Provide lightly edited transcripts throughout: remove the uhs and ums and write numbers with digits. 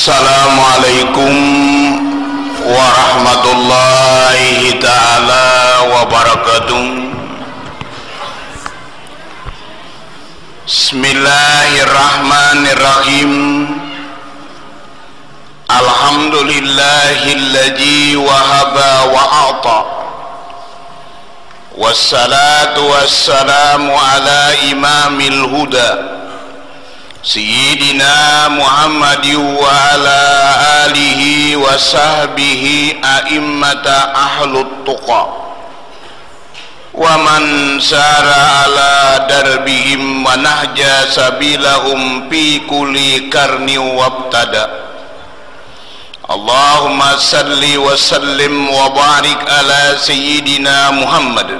Assalamualaikum warahmatullahi ta'ala wabarakatuh. Bismillahirrahmanirrahim. Alhamdulillahilladzi wahaba wa a'ta. Wassalatu wassalamu ala imamil huda Sayyidina Muhammad wa ala alihi wa sahbihi a'immata ahlut tuqa wa man sara ala darbihim wa nahja sabilahum fi kulli karni wabtada. Allahumma salli wa sallim wa barik ala Sayyidina Muhammad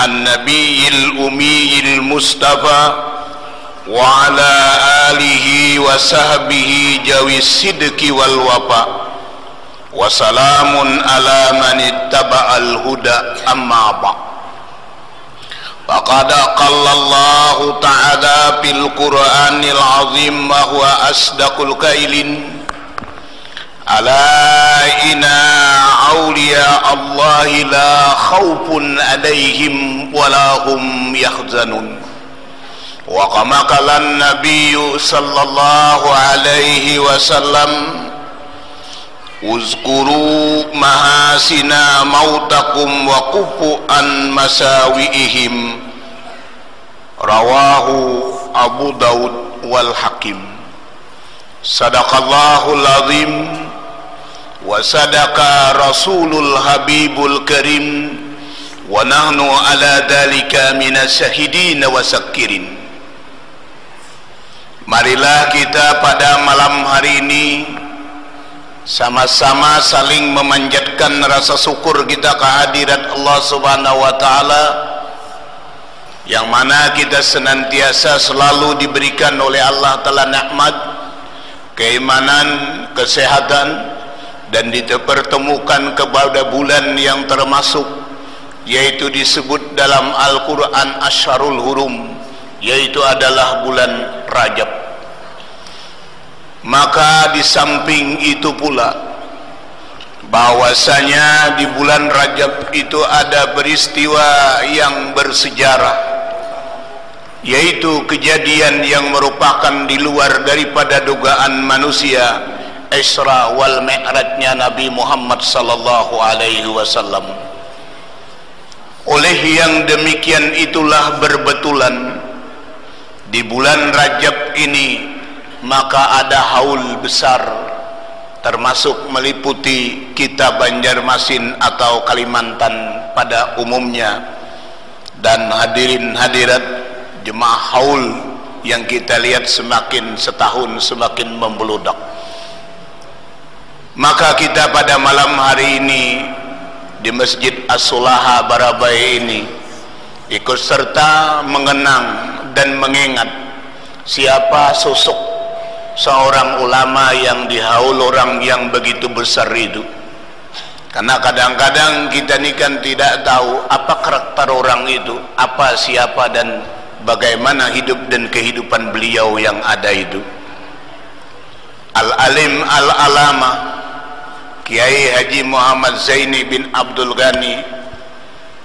an-nabiyil ummiyil mustafa wa ala alihi wa sahbihi jawis sidqi wal wafa wa salamun ala man ittaba'al huda amma ba'. Faqad qala Allah ta'ala fil Qur'anil azim wa huwa asdaqul qailin ala inna awliya Allahi la khawfun alaihim wa la hum yahzanun. Wa kama qala Nabi sallallahu alaihi wasallam uzkuru mahasina mautakum wa kufu an masawiihim, rawahu Abu Daud wal Hakim. Sadaqallahul azim wa sadaqa rasulul habibul karim wa nahnu ala dhalika minas syahidin wa sakirin. Marilah kita pada malam hari ini sama-sama saling memanjatkan rasa syukur kita kehadirat Allah Subhanahu wa Ta'ala, yang mana kita senantiasa selalu diberikan oleh Allah Ta'ala nikmat keimanan, kesehatan, dan dipertemukan kepada bulan yang termasuk, yaitu disebut dalam Al-Quran Asyarul Hurum, yaitu adalah bulan Rajab. Maka di samping itu pula bahwasanya di bulan Rajab itu ada peristiwa yang bersejarah, yaitu kejadian yang merupakan di luar daripada dugaan manusia, Isra wal Mi'rajnya Nabi Muhammad sallallahu alaihi wasallam. Oleh yang demikian itulah berbetulan di bulan Rajab ini maka ada haul besar, termasuk meliputi kita Banjarmasin atau Kalimantan pada umumnya, dan hadirin hadirat jemaah haul yang kita lihat semakin setahun semakin membeludak. Maka kita pada malam hari ini di Masjid As-Sulaha Barabai ini ikut serta mengenang dan mengingat siapa sosok seorang ulama yang dihaul orang yang begitu besar itu. Karena kadang-kadang kita ini kan tidak tahu apa karakter orang itu, apa, siapa, dan bagaimana hidup dan kehidupan beliau yang ada itu. Al-Alim Al-Alama Kiai Haji Muhammad Zaini bin Abdul Ghani,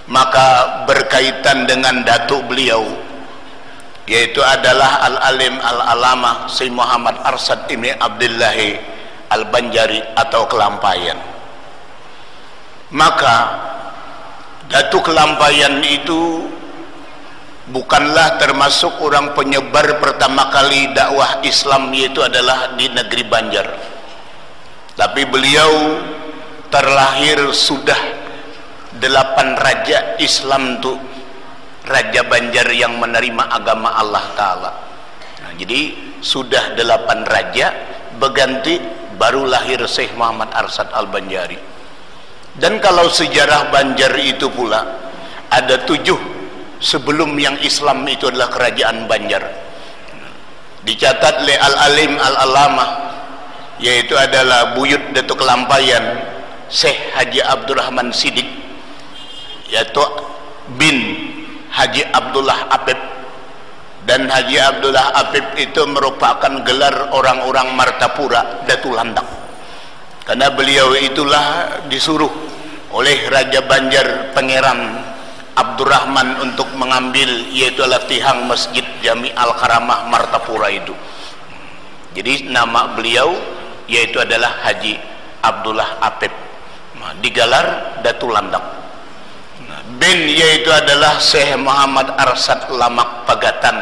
maka berkaitan dengan datuk beliau, yaitu adalah Al-Alim Al-Alama Syekh Muhammad Arsad Ibn Abdillahi Al-Banjari atau Kelampayan. Maka datuk Kelampayan itu bukanlah termasuk orang penyebar pertama kali dakwah Islam, yaitu adalah di negeri Banjar, tapi beliau terlahir sudah 8 raja Islam tuh, Raja Banjar yang menerima agama Allah Ta'ala. Nah, jadi sudah 8 raja berganti, baru lahir Syekh Muhammad Arsad Al-Banjari. Dan kalau sejarah Banjar itu pula ada 7 sebelum yang Islam itu adalah kerajaan Banjar. Dicatat oleh Al-Alim Al-Alama, yaitu adalah buyut Datuk Kelampayan Syekh Haji Abdurrahman Siddiq, yaitu bin Haji Abdullah Apep Dan Haji Abdullah Apip itu merupakan gelar orang-orang Martapura, Datu Landak, karena beliau itulah disuruh oleh Raja Banjar Pangeran Abdurrahman untuk mengambil yaitu latihang Masjid Jami Al-Karamah Martapura itu. Jadi nama beliau yaitu adalah Haji Abdullah Apip, digelar Datu Landak. Bin yaitu adalah Syekh Muhammad Arsad Lamak Pagatan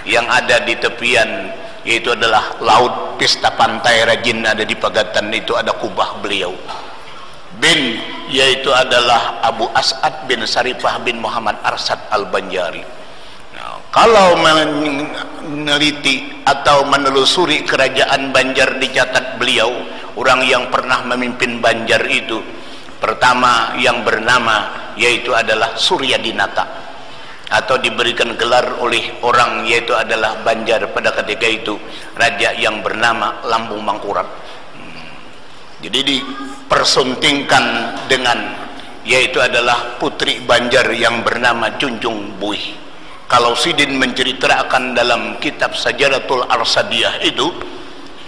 yang ada di tepian yaitu adalah laut pesta pantai Rajin ada di Pagatan, itu ada kubah beliau. Bin yaitu adalah Abu As'ad bin Sarifah bin Muhammad Arsad Al-Banjari. Nah, kalau meneliti atau menelusuri kerajaan Banjar, dicatat beliau orang yang pernah memimpin Banjar itu pertama yang bernama yaitu adalah Suryadinata, atau diberikan gelar oleh orang yaitu adalah Banjar pada ketika itu raja yang bernama Lambung Mangkurat. Jadi dipersuntingkan dengan yaitu adalah putri Banjar yang bernama Junjung Buih. Kalau Sidin menceritakan dalam kitab Sajaratul Arsadiyah itu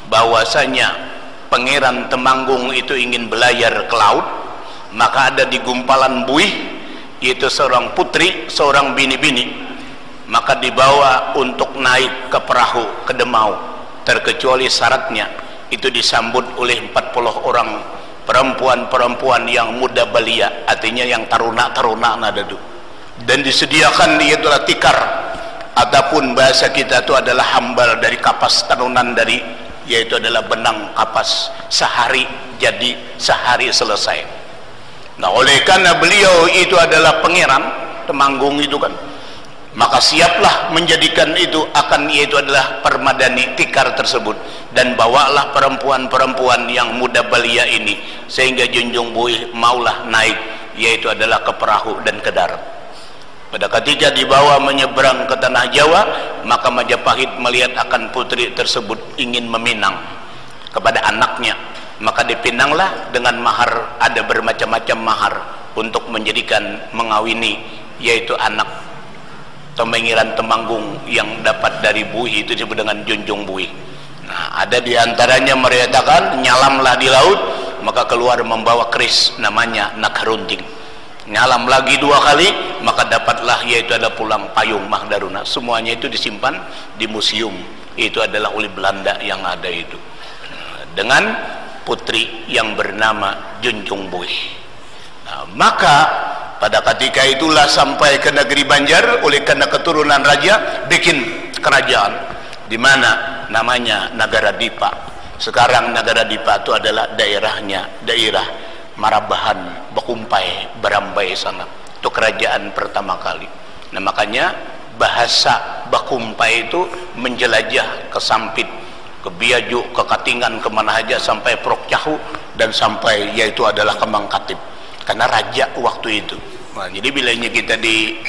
bahwasanya Pangeran Temanggung itu ingin belayar ke laut, maka ada di gumpalan Buih yaitu seorang putri, seorang bini-bini, maka dibawa untuk naik ke perahu ke Demau, terkecuali syaratnya itu disambut oleh 40 orang perempuan-perempuan yang muda belia, artinya yang taruna-taruna nadadu, dan disediakan yaitu tikar ataupun bahasa kita itu adalah hambal dari kapas tanunan dari yaitu adalah benang kapas, sehari jadi sehari selesai. Nah, oleh karena beliau itu adalah pangeran Temanggung itu kan, maka siaplah menjadikan itu akan yaitu adalah permadani tikar tersebut, dan bawalah perempuan-perempuan yang muda belia ini sehingga Junjung Buih maulah naik yaitu adalah ke perahu dan ke darat. Pada ketika dibawa menyeberang ke tanah Jawa, maka Majapahit melihat akan putri tersebut ingin meminang kepada anaknya, maka dipinanglah dengan mahar, ada bermacam-macam mahar untuk menjadikan mengawini yaitu anak Temengiran Temanggung yang dapat dari Buih itu disebut dengan Junjung Buih. Nah, ada di antaranya menyatakan nyalamlah di laut, maka keluar membawa keris namanya Nagarunting. Nyalam lagi 2 kali, maka dapatlah yaitu ada pulang payung Mahdaruna. Semuanya itu disimpan di museum, itu adalah oleh Belanda yang ada itu, dengan putri yang bernama Junjung Buih. Nah, maka pada ketika itulah sampai ke negeri Banjar, oleh karena keturunan raja bikin kerajaan di mana namanya Nagara Dipa. Sekarang Nagara Dipa itu adalah daerahnya daerah Marabahan, Bakumpai, Barambai sana. Itu kerajaan pertama kali. Nah, makanya bahasa Bakumpai itu menjelajah ke Sampit, ke Biaju, ke Katingan, kemana aja sampai Prok Cahu, dan sampai yaitu adalah ke Mangkatip, karena raja waktu itu. Nah, jadi bilanya kita di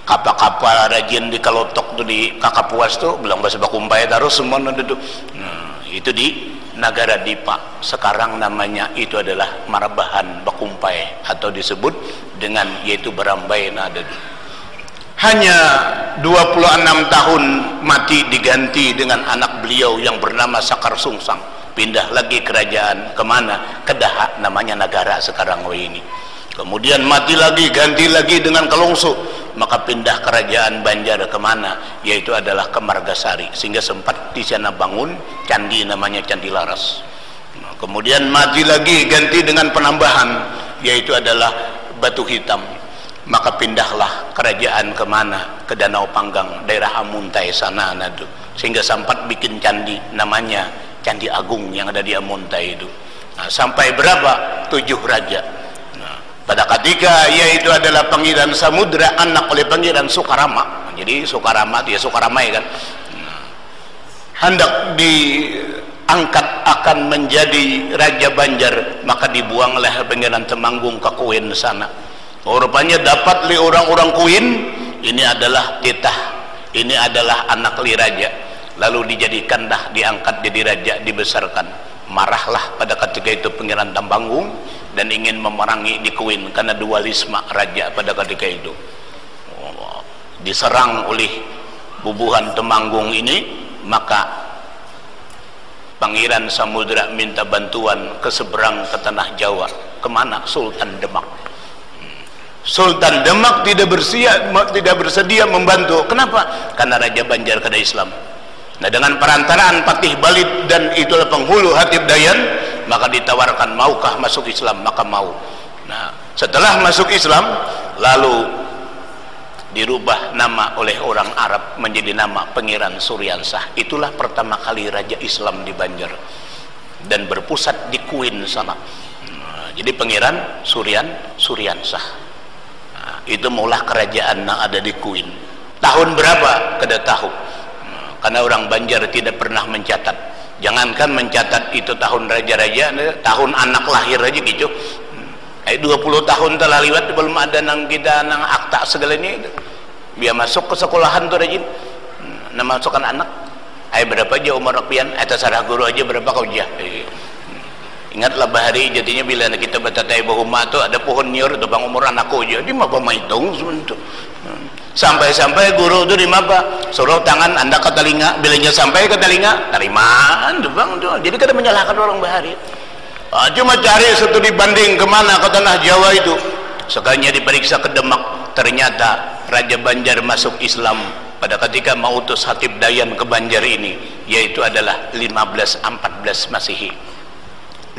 kapal-kapal rajin di Kalotok tuh di Kakapuas tuh bilang bahasa Bakumpai terus semua itu. Nah, itu di Nagara Dipa. Sekarang namanya itu adalah Marabahan, Bakumpai, atau disebut dengan yaitu Barambai Nadadu. Hanya 26 tahun mati diganti dengan anak beliau yang bernama Sakar Sungsang. Pindah lagi kerajaan kemana? Ke Daha, namanya negara sekarang ini. Kemudian mati lagi, ganti lagi dengan Kalungsu, maka pindah kerajaan Banjar kemana? Yaitu adalah ke Margasari, sehingga sempat di sana bangun candi namanya Candi Laras. Nah, kemudian mati lagi, ganti dengan penambahan, yaitu adalah Batu Hitam. Maka pindahlah kerajaan kemana? Ke Danau Panggang, daerah Amuntai sana nadu, sehingga sempat bikin candi namanya Candi Agung yang ada di Amuntai itu. Nah, sampai berapa? 7 raja. Pada ketika yaitu adalah Pangeran Samudra anak oleh Pangeran Sukarama. Jadi Sukarama dia Sukaramai kan. Nah, hendak diangkat akan menjadi Raja Banjar, maka dibuanglah Pangeran Temanggung ke Kuin sana. Rupanya dapat li orang-orang Kuin, ini adalah titah, ini adalah anak li raja. Lalu dijadikan dah, diangkat jadi raja, dibesarkan. Marahlah pada ketika itu Pangeran Temanggung dan ingin memerangi di Kuin karena dualisme raja pada ketika itu. Diserang oleh bubuhan Temanggung ini, maka Pangeran Samudra minta bantuan ke seberang ke tanah Jawa. Kemana? Sultan Demak. Sultan Demak tidak bersedia membantu. Kenapa? Karena Raja Banjar kada Islam. Nah, dengan perantaraan Patih Balid dan itulah penghulu Hatib Dayan, maka ditawarkan, maukah masuk Islam? Maka mau. Nah, setelah masuk Islam, lalu dirubah nama oleh orang Arab menjadi nama Pangeran Suryansah. Itulah pertama kali Raja Islam di Banjar dan berpusat di Kuin sana. Nah, jadi Pangeran Suryansah. Nah, itu maulah kerajaan yang ada di Kuin. Tahun berapa? Kada tahu. Nah, karena orang Banjar tidak pernah mencatat. Jangankan mencatat itu tahun raja-raja, tahun anak lahir aja gitu. 20 tahun telah lewat belum ada nang kita nang akta segala ini. Biar masuk ke sekolahan tuh rajin. Nah, masukkan anak. Berapa aja umur pian? Terserah guru aja berapa kau jah. Ingatlah bahari jadinya bila kita batatai bahuma tu ada pohon nyur tu bang umur anakku aja. Di mapa maitung sebentuk. Sampai-sampai guru tu di mapa suruh tangan anda ke telinga. Bilanya sampai ke telinga, tariman tu bang tu. Jadi kada menyalahkan orang bahari. Cuma cari studi banding kemana ke tanah Jawa itu. Sekalinya diperiksa ke Demak, ternyata Raja Banjar masuk Islam pada ketika mengutus Hatib Dayan ke Banjar ini, yaitu adalah 1514 Masehi.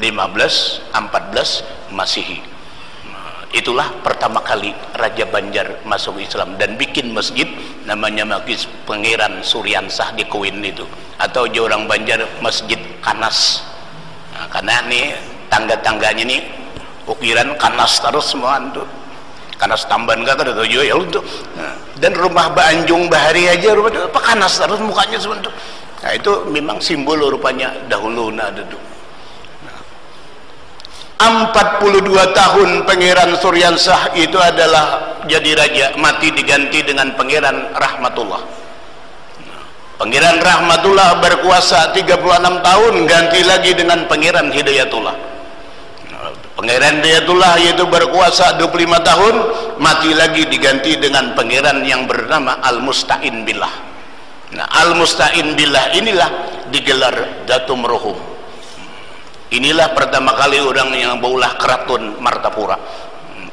1514 Masehi. Itulah pertama kali Raja Banjar masuk Islam dan bikin masjid namanya Masjid Pangeran Suryansah di Kuin itu, atau orang Banjar Masjid Kanas. Nah, karena nih tangga-tangganya nih ukiran kanas terus semua itu. Kanas tamban gak ada tujuh ya untuk. Nah, dan rumah Banjung bahari aja rumah itu apa kanas terus mukanya sebentuk. Nah, itu memang simbol rupanya dahulu ada tuh. 42 tahun Pangeran Suryansah itu adalah jadi raja, mati diganti dengan Pangeran Rahmatullah. Pangeran Rahmatullah berkuasa 36 tahun, ganti lagi dengan Pangeran Hidayatullah. Pangeran Hidayatullah yaitu berkuasa 25 tahun, mati lagi diganti dengan pangeran yang bernama Al-Musta'in Billah. Nah, Al-Musta'in Billah inilah digelar Datum Rohum. Inilah pertama kali orang yang baulah keraton Martapura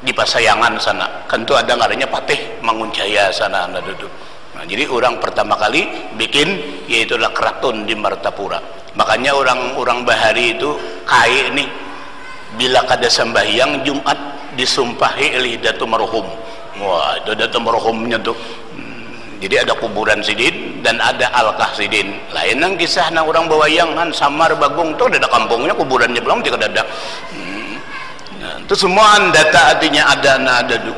di Pasayangan sana. Kan itu ada ngaranya Patih Manguncaya sana anda duduk. Nah, jadi orang pertama kali bikin yaitu adalah keraton di Martapura. Makanya orang-orang bahari itu kai nih bila kada sembahyang Jumat disumpahi oleh Datum Rohum. Wah, itu Datum Rohumnya tuh. Jadi ada kuburan Sidin dan ada Alkah Sidin. Lain yang kisah na orang bawayangan Samar Bagong tuh ada kampungnya kuburannya belum tidak ada. Nah, itu semua data artinya ada tuh.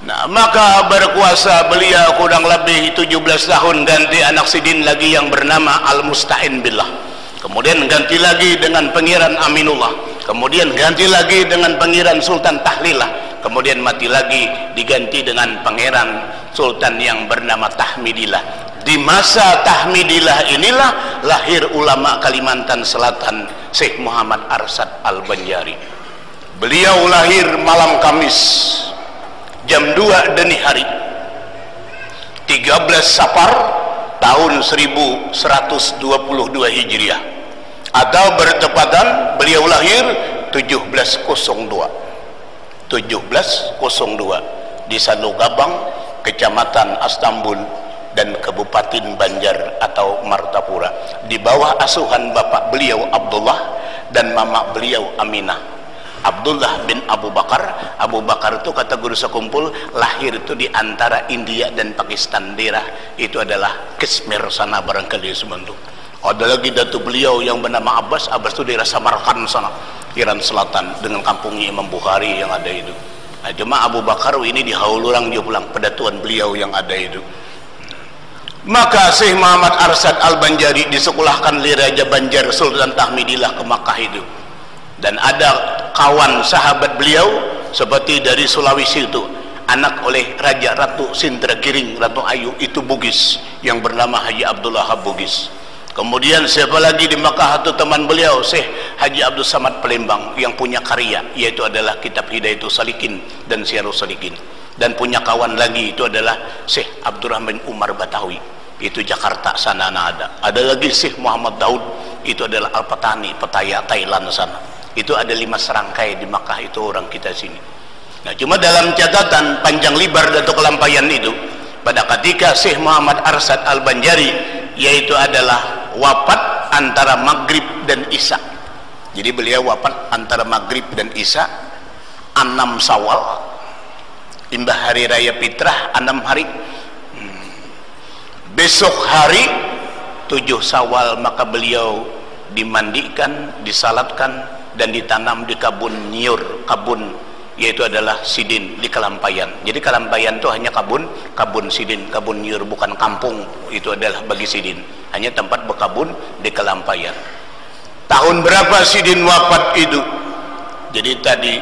Nah, maka berkuasa beliau kurang lebih 17 tahun, ganti anak Sidin lagi yang bernama Al-Musta'in Billah. Kemudian ganti lagi dengan Pangeran Aminullah. Kemudian ganti lagi dengan Pangeran Sultan Tahlilah. Kemudian mati lagi diganti dengan Pangeran Sultan yang bernama Tahmidillah. Di masa Tahmidillah inilah lahir ulama Kalimantan Selatan Syekh Muhammad Arsad Al-Banjari. Beliau lahir malam Kamis jam 2 dini hari 13 Safar tahun 1122 Hijriah, atau bertepatan beliau lahir 1702 di Sanugabang, Kecamatan Astambul dan Kabupaten Banjar atau Martapura, di bawah asuhan bapak beliau Abdullah dan mama beliau Aminah. Abdullah bin Abu Bakar. Abu Bakar itu kata guru sekumpul lahir itu di antara India dan Pakistan, daerah itu adalah Kashmir sana barangkali sebentuk. Ada lagi datu beliau yang bernama Abbas. Abbas itu daerah Samarkand sana, Iran Selatan, dengan kampungnya Imam Bukhari yang ada itu. Nah, cuma Abu Bakar ini dihaulurang dia pulang pedatuan beliau yang ada itu. Maka Syekh Muhammad Arsad Al-Banjari disekolahkan oleh Raja Banjar Sultan Tahmidillah ke Makkah itu. Dan ada kawan sahabat beliau seperti dari Sulawesi itu, anak oleh Raja Ratu Sintra Giring, Ratu Ayu itu Bugis, yang bernama Haji Abdullah Bugis. Kemudian siapa lagi di Makkah itu teman beliau, Syekh Haji Abdul Samad Palembang, yang punya karya yaitu adalah kitab Hidayatus Salikin dan Syiarus Salikin. Dan punya kawan lagi itu adalah Syekh Abdurrahman Umar Batawi, itu Jakarta sana ada lagi Syekh Muhammad Daud, itu adalah Al-Patani, Pattaya, Thailand sana. Itu ada 5 serangkai di Makkah, itu orang kita sini. Nah, cuma dalam catatan panjang lebar Datuk Kelampayan itu, pada ketika Syekh Muhammad Arsad Al-Banjari, yaitu adalah wafat antara Maghrib dan Isya. Jadi beliau wafat antara Maghrib dan Isya 6 Syawal, imbah hari raya fitrah 6 hari. Besok hari 7 Syawal maka beliau dimandikan, disalatkan dan ditanam di kabun nyur, kabun yaitu adalah sidin di Kelampayan. Jadi Kelampayan itu hanya kabun sidin, kabun nyur, bukan kampung. Itu adalah bagi sidin, hanya tempat berkabun di Kelampayan. Tahun berapa sidin wafat itu? Jadi tadi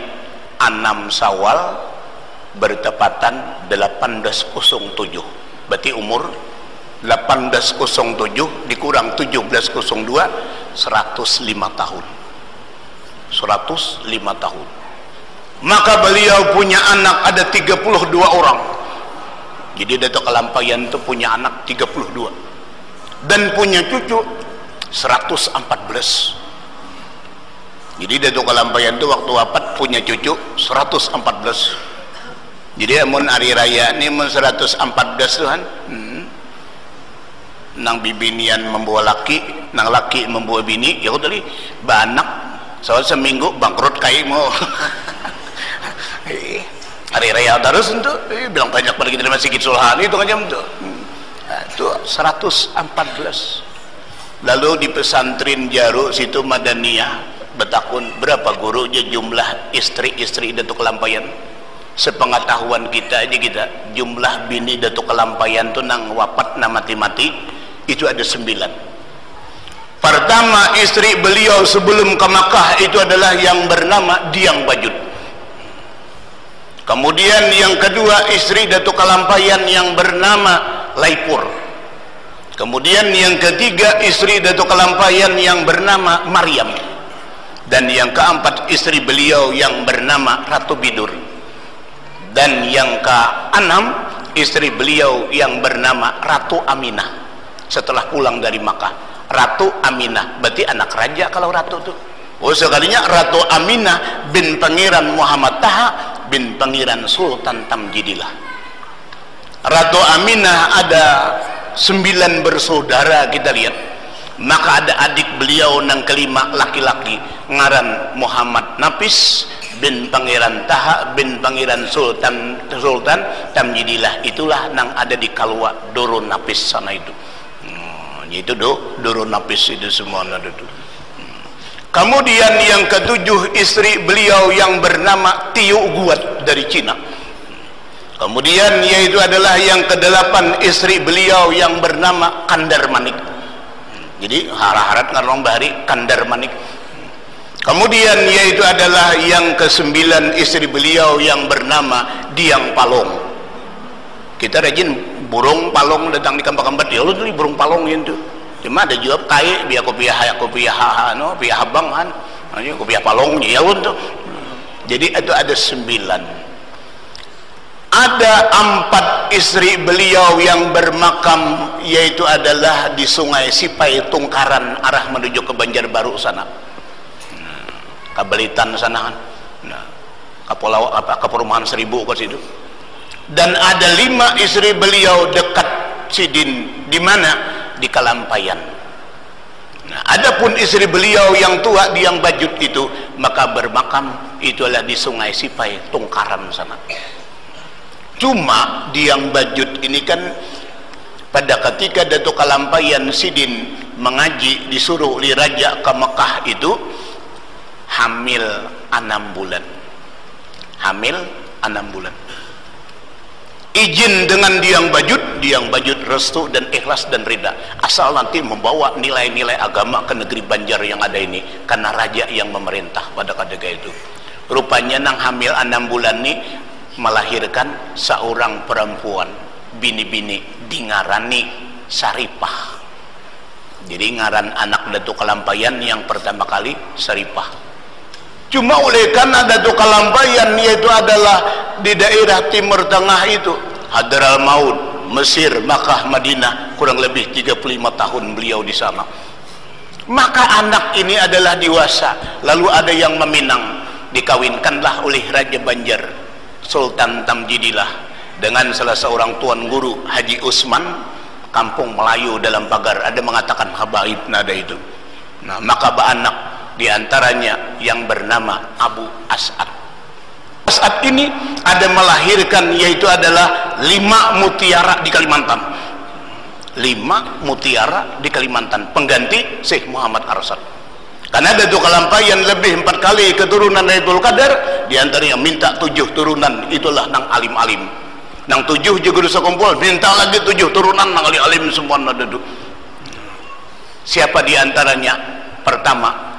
6 Syawal bertepatan 1807, berarti umur 1807 dikurang 1702, 105 tahun. 105 tahun. Maka beliau punya anak ada 32 orang. Jadi Datuk Kelampayan itu punya anak 32 dan punya cucu 114. Jadi Datuk Kelampayan itu waktu wafat punya cucu 114. Jadi amun hari raya ini mun 114 Tuhan, nang bibinian membawa laki, nang laki membawa bini, ya tadi banak. Soal seminggu bangkrut kai mau. Hari raya terus itu, bilang banyak pada kita masih Sigit Sulhani itu macam itu. Itu 114. Lalu di pesantren Jaruk situ Madaniyah Betakun, berapa guru aja jumlah istri-istri Datuk Kelampayan? Sepengetahuan kita aja kita, jumlah bini Datuk Kelampayan tuh nang wafat na mati-mati itu ada 9. Pertama istri beliau sebelum ke Makkah itu adalah yang bernama Diang Bajut. Kemudian yang kedua istri Datuk Kelampayan yang bernama Laipur. Kemudian yang ketiga istri Datuk Kelampayan yang bernama Maryam. Dan yang keempat istri beliau yang bernama Ratu Bidur. Dan yang keenam istri beliau yang bernama Ratu Aminah setelah pulang dari Makkah. Ratu Aminah berarti anak raja kalau ratu tuh. Oh sekalinya Ratu Aminah bin Pangeran Muhammad Taha bin Pangeran Sultan Tamjidillah. Ratu Aminah ada 9 bersaudara kita lihat. Maka ada adik beliau yang kelima laki-laki ngaran Muhammad Nafis bin Pangeran Taha bin Pangeran Sultan Tamjidillah. Itulah nang ada di Kalwa Doro Nafis sana itu. Itu Doro Nafis itu semua ada itu. Kemudian yang ketujuh istri beliau yang bernama Tiu Guat dari Cina. Kemudian yaitu adalah yang ke-8 istri beliau yang bernama Kandar Manik. Jadi harap-harap ngarong bahari Kandar Manik. Kemudian yaitu adalah yang ke-9 istri beliau yang bernama Diang Palong. Kita rajin burung palong datang di kampung-kampung ya lu tuh burung palong itu. Cuma ada juga kai biar kopiah no kopiah habang kan. Ini kopiah palong ya lu tuh. Jadi itu ada 9. Ada 4 istri beliau yang bermakam yaitu adalah di Sungai Sipai Tungkaran arah menuju ke Banjarbaru sana. Kabelitan sana kan. Nah, Kapulau apa ke perumahan 1000 ke situ. Dan ada 5 istri beliau dekat Sidin di mana? Di Kelampayan. Nah, adapun istri beliau yang tua Diang Bajut itu maka bermakam itulah di Sungai Sipai Tungkaran sana. Cuma Diang Bajut ini kan pada ketika Datuk Kelampayan Sidin mengaji disuruh oleh Raja ke Mekah itu hamil 6 bulan. Hamil 6 bulan. Izin dengan Diang Bajut restu dan ikhlas dan rida asal nanti membawa nilai-nilai agama ke negeri Banjar yang ada ini karena raja yang memerintah pada ketika itu. Rupanya nang hamil 6 bulan ini melahirkan seorang perempuan bini-bini dingarani Saripah. Jadi ngaran anak Datuk Kelampayan yang pertama kali Saripah. Cuma oleh karena Datuk Kalampayan yaitu adalah di daerah Timur Tengah itu, Hadral Maut, Mesir, Makkah, Madinah, kurang lebih 35 tahun beliau di sana. Maka anak ini adalah dewasa, lalu ada yang meminang, dikawinkanlah oleh Raja Banjar, Sultan Tamjidillah, dengan salah seorang tuan guru, Haji Usman, kampung Melayu dalam pagar. Ada mengatakan habaib nada itu. Nah, maka beranak diantaranya yang bernama Abu As'ad. As'ad ini ada melahirkan yaitu adalah 5 mutiara di Kalimantan. 5 mutiara di Kalimantan, pengganti Syekh Muhammad Arsad. Karena Datuk Kalampayan lebih 4 kali keturunan Lailatul Qadar, diantaranya minta 7 turunan, itulah nang alim-alim. Nang 7 juga dosa kumpul, minta lagi 7 turunan nang alim semua nadadu. Siapa diantaranya? Pertama,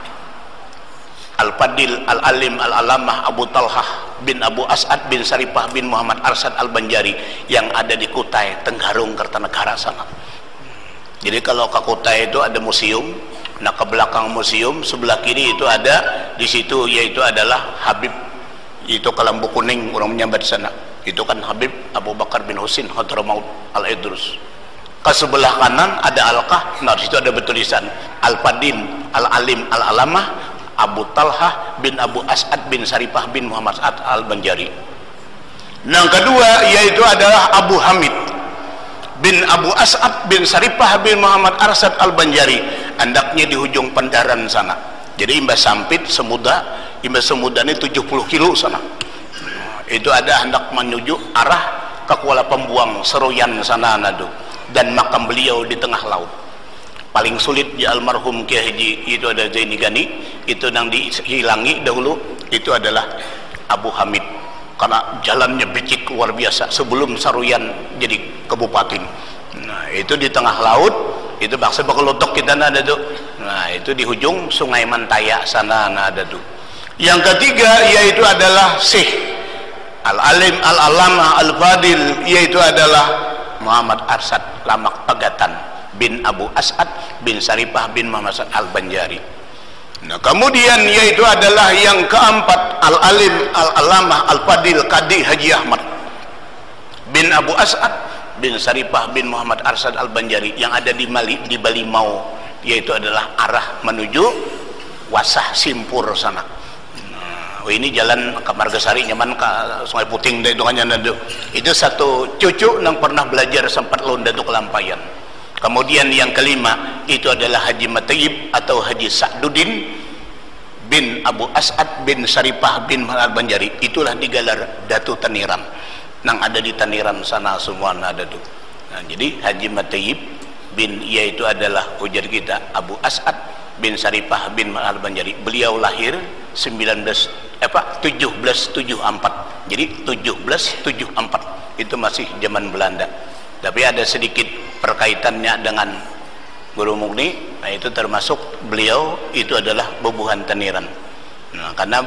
Al-Fadil, Al-Alim, Al-Alamah Abu Talhah bin Abu As'ad bin Saripah bin Muhammad Arsad Al-Banjari yang ada di Kutai, Tenggarong, Kertanegara sana. Jadi kalau ke Kutai itu ada museum, nah ke belakang museum sebelah kiri itu ada, di situ yaitu adalah Habib, itu Kelambu Kuning orang menyambat sana. Itu kan Habib Abu Bakar bin Husin Hadramaut Al-Idrus. Ke sebelah kanan ada Alkah, nah di situ ada bertulisan Al-Fadil, Al-Alim, Al-Alamah Abu Talhah bin Abu As'ad bin Saripah bin Muhammad As'ad Al-Banjari. Yang kedua yaitu adalah Abu Hamid bin Abu As'ad bin Saripah bin Muhammad Arsad Al-Banjari, andaknya di hujung Pendaran sana. Jadi imbas Sampit Semuda, imbas Semuda ini 70 kilo sana. Itu ada hendak menuju arah ke Kuala Pembuang, Seroyan sana nadu, dan makam beliau di tengah laut. Paling sulit di almarhum Kiai Haji itu ada Zaini Gani, itu yang dihilangi dahulu itu adalah Abu Hamid, karena jalannya becik luar biasa sebelum Saruyan jadi kabupaten. Nah itu di tengah laut, itu bangsa Bakelotok kita ada tuh. Nah itu di ujung Sungai Mantaya sana ada tuh. Yang ketiga yaitu adalah Syekh Al-Alim, Al-Alamah, Al-Fadil, yaitu adalah Muhammad Arsad Lamak Pagatan bin Abu As'ad bin Saripah bin Muhammad Arsad Al-Banjari. Nah kemudian yaitu adalah yang keempat Al-Alim, Al-Alamah, Al-Fadil Qadi Haji Ahmad bin Abu As'ad bin Saripah bin Muhammad Arsad Al-Banjari yang ada di Balimau, yaitu adalah arah menuju Wasah Simpur sana. Nah, ini jalan ke Margasari nyaman ke Sungai Puting itu kan itu satu cucu yang pernah belajar sempat londa Datuk Kalampayan. Kemudian yang kelima itu adalah Haji Matayib atau Haji Sa'duddin bin Abu As'ad bin Saripah bin Al-Banjari, itulah digelar Datu Taniran nang ada di Taniran sana semua ada tuh. Nah, jadi Haji Matayib bin yaitu adalah ujar kita Abu As'ad bin Saripah bin Al-Banjari, beliau lahir 1774, jadi 1774 itu masih zaman Belanda. Tapi ada sedikit perkaitannya dengan Guru Mugni, nah itu termasuk beliau itu adalah Bubuhan Taniran. Nah, karena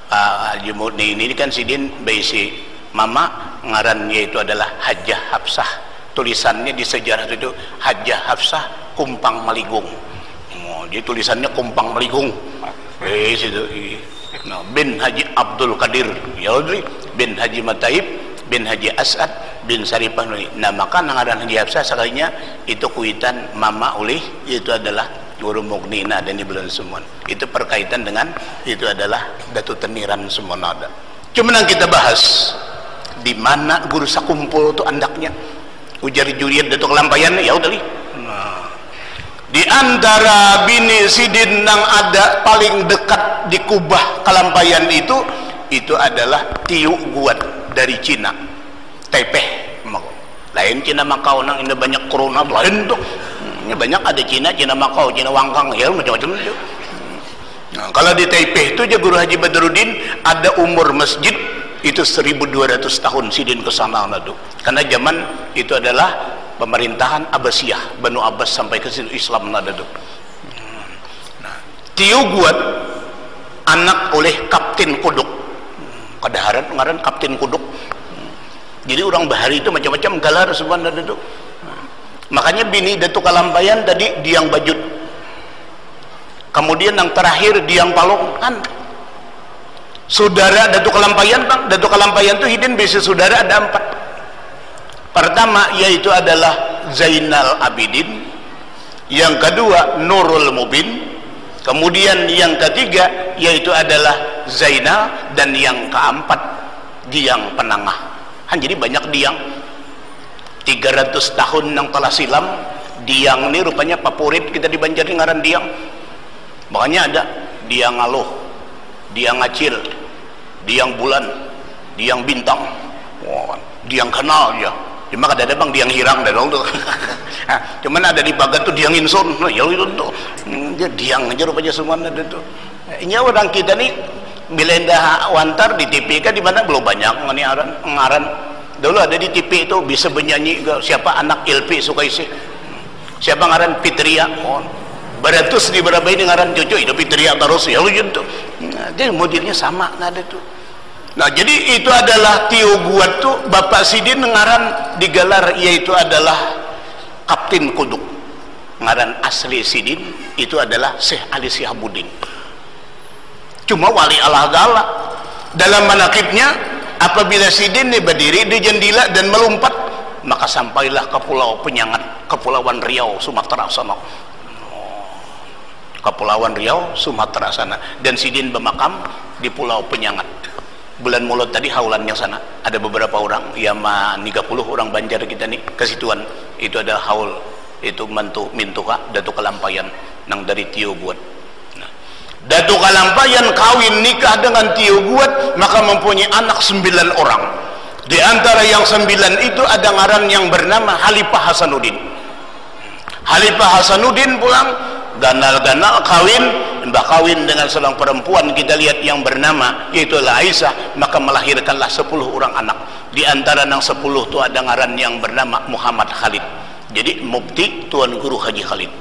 Haji Mugni ini kan sidin baisi mama ngaran yaitu adalah Hajjah Hafsah. Tulisannya di sejarah itu Hajjah Hafsah Kumpang Maligung. Oh, jadi tulisannya Kumpang Maligung. Situ. Nah, bin Haji Abdul Qadir Yaudri bin Haji Matayib bin Haji As'ad bin Saripah. Nah maka nangaran Haji Hafsah sekalinya itu kuitan mama oleh itu adalah Guru Mugni dan di bulan semua. Itu perkaitan dengan itu adalah Datu Taniran semua ada. Cuma yang kita bahas di mana Guru Sakumpul itu andaknya ujar juriat Datuk Kalampayan ya udah. Nah, di antara bini sidin yang ada paling dekat di Kubah Kalampayan itu adalah Tiu Guat dari Cina, Taipei. Lain Cina Makau nang ini banyak corona lain tuh. Ini banyak ada Cina Makau, Cina Wangkang ya macam-macam itu. Nah, kalau di Taipei itu aja Guru Haji Badruddin ada umur masjid itu 1200 tahun sidin ke sana nado. Karena zaman itu adalah pemerintahan Abbasiyah, Banu Abbas sampai ke situ Islam nado. Nah, Tiu Guat anak oleh Kapten Kuduk. Kadaharan ngaran Kapten Kuduk. Jadi orang bahari itu macam-macam galar sebenarnya itu. Makanya bini Datuk Kalampayan tadi Diang Bajut. Kemudian yang terakhir Diang Palong kan Saudara Datuk Kalampayan, Bang. Datuk Kalampayan itu hidin besi saudara ada 4. Pertama yaitu adalah Zainal Abidin, yang kedua Nurul Mubin, kemudian yang ketiga yaitu adalah Zainal, dan yang keempat Diang Penangah. Jadi banyak Diang. 300 tahun yang telah silam, Diang ini rupanya favorit kita di Banjar ngaran Diang. Makanya ada Diang Aloh, Diang Acil, Diang Bulan, Diang Bintang, Diang Kenal ya. Cuma ada Bang Diang Hirang dan tuh. Cuman ada di Bagat tuh Diang Insun, ya itu tuh. Dia Diang aja rupanya semua ada tuh. Ini orang kita nih Belenda Wantar di TV kan di mana belum banyak ngaran. Dulu ada di TV itu bisa bernyanyi siapa anak Ilpi Sukaisi. Siapa ngaran Fitria. Baratus di berapa ini ngaran cucu itu Fitria terus ya gitu. Nah, dia modelnya sama ada tuh. Nah, jadi itu adalah Tio Guat tuh Bapak Sidin ngaran digelar yaitu adalah Kapten Kuduk. Ngaran asli Sidin itu adalah Syekh Ali Syihabuddin. Cuma wali Allah Ta'ala dalam manakibnya apabila Sidin ini berdiri di jendela dan melompat, maka sampailah ke Pulau Penyangat, Kepulauan Riau, Sumatera sana. Kepulauan Riau, Sumatera sana, dan Sidin bermakam di Pulau Penyangat. Bulan Mulut tadi haulannya sana ada beberapa orang ya 30 orang Banjar kita nih kesituan itu ada haul itu mintuka Datuk Kalampayan nang dari Tio Guat. Nah, Datuk Kalampayan kawin nikah dengan Tio Guat maka mempunyai anak 9 orang. Di antara yang 9 itu ada ngaran yang bernama Halifah Hasanuddin. Halifah Hasanuddin pulang ganal-ganal kawin dengan seorang perempuan kita lihat yang bernama yaitu Aisyah, maka melahirkanlah 10 orang anak. Di antara yang 10 itu ada ngaran yang bernama Muhammad Khalid. Jadi mufti Tuan Guru Haji Khalid.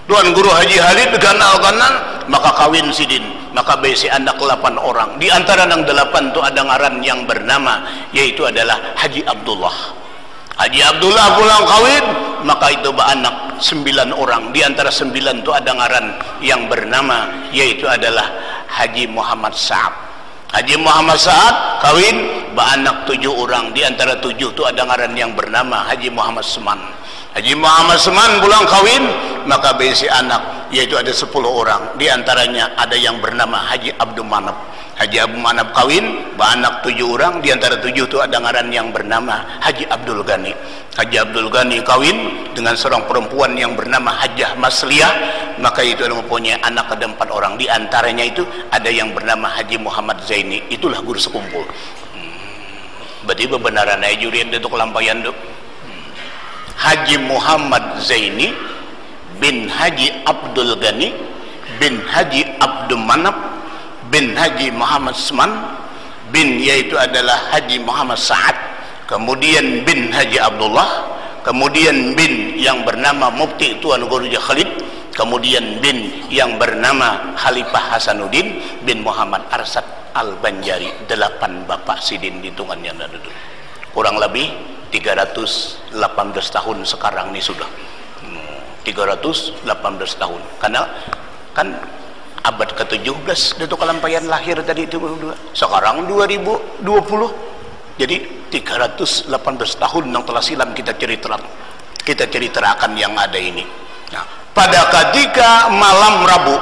Tuan Guru Haji Khalid ganal-ganal maka kawin Sidin, maka besi anak 8 orang. Di antara yang 8 itu ada ngaran yang bernama yaitu adalah Haji Abdullah. Haji Abdullah pulang kawin maka itu beranak 9 orang. Di antara 9 itu ada ngaran yang bernama yaitu adalah Haji Muhammad Sa'ad. Haji Muhammad Sa'ad kawin beranak 7 orang. Di antara 7 itu ada ngaran yang bernama Haji Muhammad Seman. Haji Muhammad Seman pulang kawin maka besi anak yaitu ada 10 orang. Di antaranya ada yang bernama Haji Abdul Manap. Haji Abu Manap kawin beranak 7 orang. Di antara 7 itu ada ngaran yang bernama Haji Abdul Ghani. Haji Abdul Ghani kawin dengan seorang perempuan yang bernama Hajah Masliyah, maka itu mempunyai anak ada 4 orang. Di antaranya itu ada yang bernama Haji Muhammad Zaini. Itulah guru sekumpul. Berarti bebenaran aja jurian Datuk Kalampayan tuh. Haji Muhammad Zaini bin Haji Abdul Ghani bin Haji Abdul Manap bin Haji Muhammad Seman bin yaitu adalah Haji Muhammad Sa'ad, kemudian bin Haji Abdullah, kemudian bin yang bernama Mufti Tuan Guru Haji Khalid, kemudian bin yang bernama Khalifah Hasanuddin bin Muhammad Arsad Al-Banjari. 8 Bapak Sidin hitungannya dulu. Kurang lebih 318 tahun sekarang ini sudah 318 tahun, karena kan abad ke-17 Datuk Kalampayan lahir tadi itu sekarang 2020, jadi 318 tahun yang telah silam kita ceritakan yang ada ini. Nah, pada ketika malam Rabu,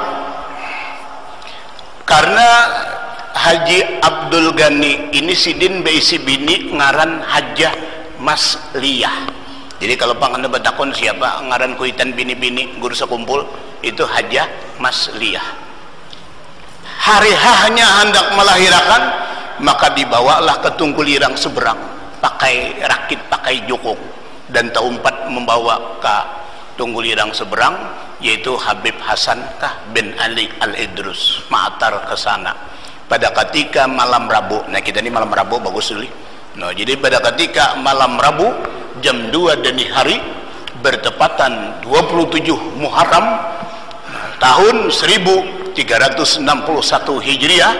karena Haji Abdul Ghani ini Sidin beisi bini ngaran Hajah Masliyah. Jadi kalau pangan batakon siapa ngaran kuitan bini-bini guru sekumpul itu Hajah Masliyah. Hari hanya hendak melahirkan maka dibawalah ke Tunggulirang seberang pakai rakit, pakai jokong, dan Taumpat membawa ke Tunggulirang seberang yaitu Habib Hasan bin Ali Al-Idrus Ma'atar ke sana pada ketika malam Rabu. Nah kita ini malam Rabu bagus sekali. Nah jadi pada ketika malam Rabu jam 2 dini hari bertepatan 27 Muharram tahun 1361 Hijriah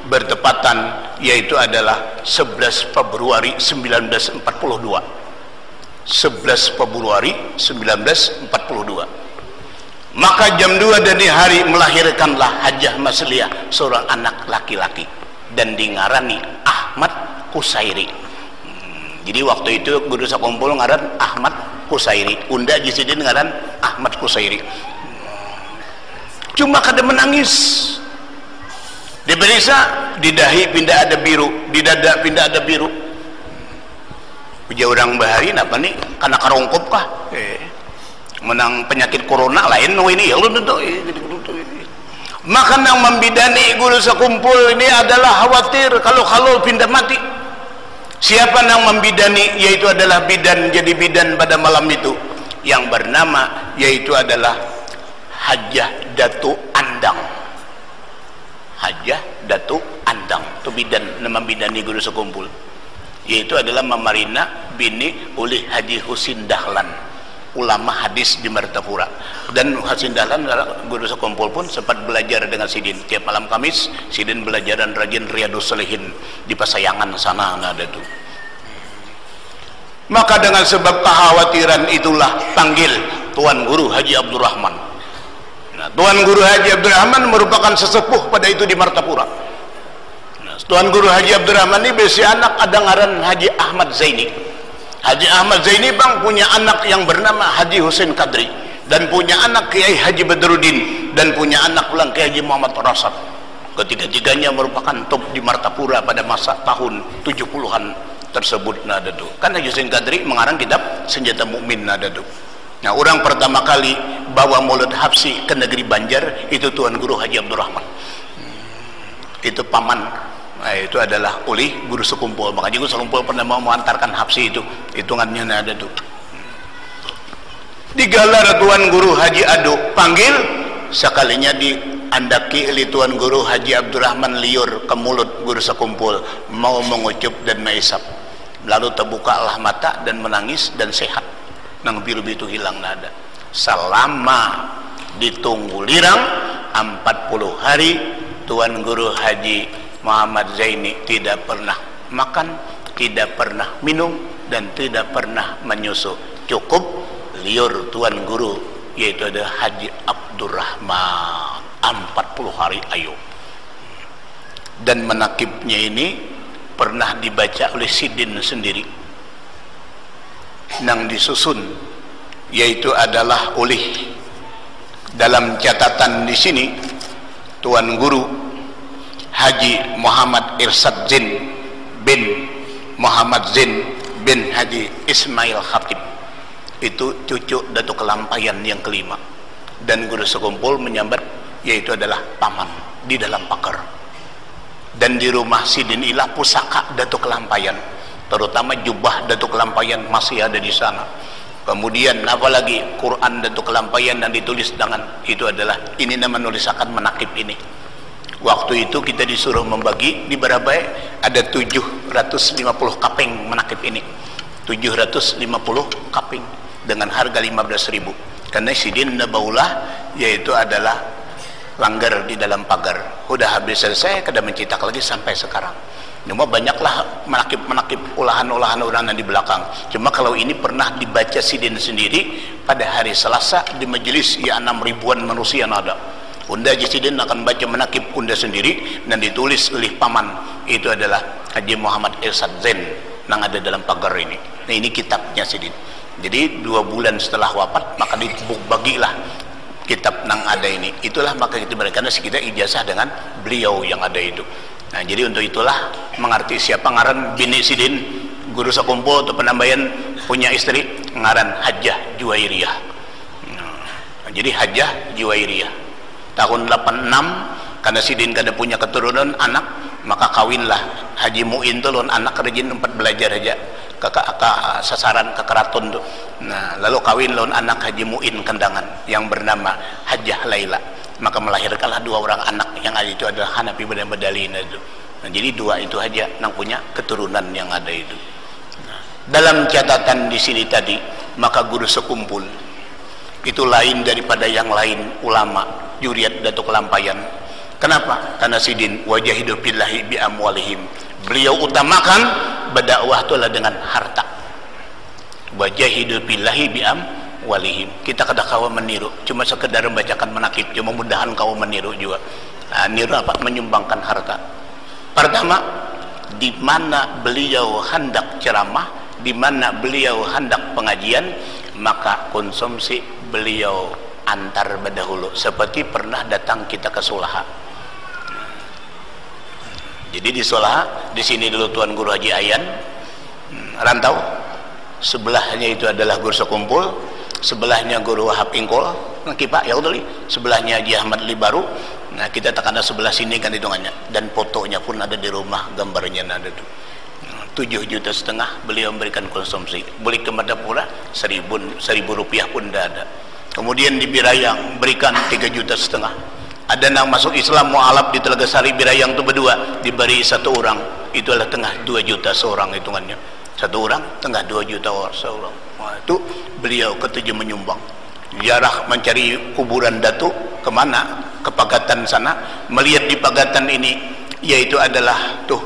bertepatan yaitu adalah 11 Februari 1942. 11 Februari 1942. Maka jam 2 dini hari melahirkanlah Hajah Masliyah seorang anak laki-laki. dan dingarani Ahmad Kusairi. Jadi waktu itu guru sakumpul ngaran Ahmad Kusairi, unda jisidin ngaran Ahmad Kusairi. Cuma kada menangis, diberisa di dahi pindah ada biru, di dada pindah ada biru. Uja orang bahari apa nih, karena karongkop kah? Menang penyakit corona lain ini ya lu tuh. Maka yang membidani guru sekumpul ini adalah khawatir kalau pindah mati. Siapa yang membidani, yaitu adalah bidan, jadi bidan pada malam itu yang bernama yaitu adalah Hajah Datu Andang. Hajah Datu Andang itu bidan, nama bidani guru sekumpul, yaitu adalah Mamarina bini oleh Haji Husin Dahlan, ulama hadis di Martapura. Dan Husin Dahlan guru sekumpul pun sempat belajar dengan Sidin. Tiap malam Kamis Sidin belajar dan rajin Riyadus Shalihin di Pasayangan sana ada tuh. Maka dengan sebab kekhawatiran itulah panggil Tuan Guru Haji Abdurrahman. Nah, Tuan Guru Haji Abdurrahman merupakan sesepuh pada itu di Martapura. Nah, Tuan Guru Haji Abdurrahman ini besi anak ada ngaran Haji Ahmad Zaini. Haji Ahmad Zaini bang punya anak yang bernama Haji Husin Kadri, dan punya anak Kiai Haji Badruddin, dan punya anak pulang Kiai Haji Muhammad Rasad. Ketiga-tiganya merupakan top di Martapura pada masa tahun 70-an tersebut. Nada tuh kan Haji Husin Kadri mengarang kitab Senjata Mukmin. Nada tuh. Nah, orang pertama kali bawa Maulid Habsi ke negeri Banjar itu Tuan Guru Haji Abdurrahman. Itu paman, nah, itu adalah oleh guru sekumpul. Makanya guru sekumpul pernah mau mengantarkan Habsi itu, hitungannya ada tuh. Digalar Tuan Guru Haji Ado, panggil sekalinya diandaki oleh Tuan Guru Haji Abdurrahman liur ke mulut guru sekumpul, mau mengucup dan meisap. Lalu terbukalah mata dan menangis dan sehat. Nang biru itu hilang nada. Selama ditunggu lirang 40 hari Tuan Guru Haji Muhammad Zaini tidak pernah makan, tidak pernah minum, dan tidak pernah menyusu. Cukup liur Tuan Guru yaitu ada Haji Abdurrahman 40 hari ayo. Dan menakibnya ini pernah dibaca oleh Sidin sendiri nang disusun, yaitu adalah oleh dalam catatan di sini Tuan Guru Haji Muhammad Irsad Zin bin Muhammad Zin bin Haji Ismail Khatib, itu cucu Datuk Kelampayan yang kelima, dan guru sekumpul menyambat yaitu adalah paman di dalam pakar. Dan di rumah Sidin Ilah pusaka Datuk Kelampayan, terutama jubah Datuk Kelampayan masih ada di sana. Kemudian apalagi Quran Datuk Kelampayan yang ditulis dengan itu adalah ini nama nulisakan menakib ini. Waktu itu kita disuruh membagi di Barabai ada 750 kaping menakib ini, 750 kaping dengan harga 15.000. Karena Sidin Nabaulah yaitu adalah langgar di dalam pagar. Udah habis selesai kada mencetak lagi sampai sekarang. Cuma banyaklah menakib olahan-olahan orang yang di belakang. Cuma kalau ini pernah dibaca Sidin sendiri pada hari Selasa di majelis ya 6 ribuan manusia ada. Unda Sidin akan baca menakib unda sendiri dan ditulis oleh paman itu adalah Haji Muhammad Irsad Zain yang ada dalam pagar ini. Nah, ini kitabnya Sidin. Jadi 2 bulan setelah wafat maka dibagilah kitab nang ada ini. Itulah maka kita berikan kita ijazah dengan beliau yang ada itu. Nah, jadi untuk itulah mengerti siapa ngaran bini Sidin guru sekumpul atau penambahan punya istri ngaran Hajah Juwairiyah. Nah, jadi Hajah Juwairiyah tahun 86 karena Sidin kada punya keturunan anak, maka kawinlah Haji Muin tuh lon anak rajin tempat belajar aja ke sasaran ke keraton tuh. Nah, lalu kawin lon anak Haji Muin Kendangan yang bernama Hajah Laila. Maka melahirkanlah 2 orang anak yang ada itu adalah Hanafi dan Badalina itu. Nah, jadi 2 itu aja yang punya keturunan yang ada itu. Nah, dalam catatan di sini tadi, maka guru sekumpul itu lain daripada yang lain ulama juriat Datuk Kelampayan. Kenapa? Karena Sidin wajahidu billahi bi amwalihim. Beliau utamakan berdakwah itu adalah dengan harta. Wajahidu billahi bi amwalihim. Kita kada kawa meniru, cuma sekedar membacakan menakib, cuma mudahan kawa meniru juga. Nah, niru apa? Menyumbangkan harta. Pertama, di mana beliau hendak ceramah, di mana beliau hendak pengajian, maka konsumsi beliau antar berdahulu, seperti pernah datang kita ke Sulaha. Jadi di Sulaha, di sini dulu Tuan Guru Haji Ayan rantau, sebelahnya itu adalah Guru Sekumpul, sebelahnya Guru Wahab Ingkol, Kipak ya udah, sebelahnya Haji Ahmad Libaru. Nah kita tak ada sebelah sini kan hitungannya, dan fotonya pun ada di rumah, gambarnya ada tuh. 7,5 juta beliau memberikan konsumsi. Beli ke Madapura 1.000 rupiah pun tidak ada. Kemudian di Birayang berikan 3,5 juta. Ada yang masuk Islam mu'alaf di Telaga Sari Birayang itu berdua, diberi 1 orang, itu adalah tengah 2 juta seorang hitungannya. 1 orang tengah 2 juta seorang. Wah, itu beliau ke-7 menyumbang. Jarah mencari kuburan Datuk kemana? Ke Pagatan sana, melihat di Pagatan ini yaitu adalah tuh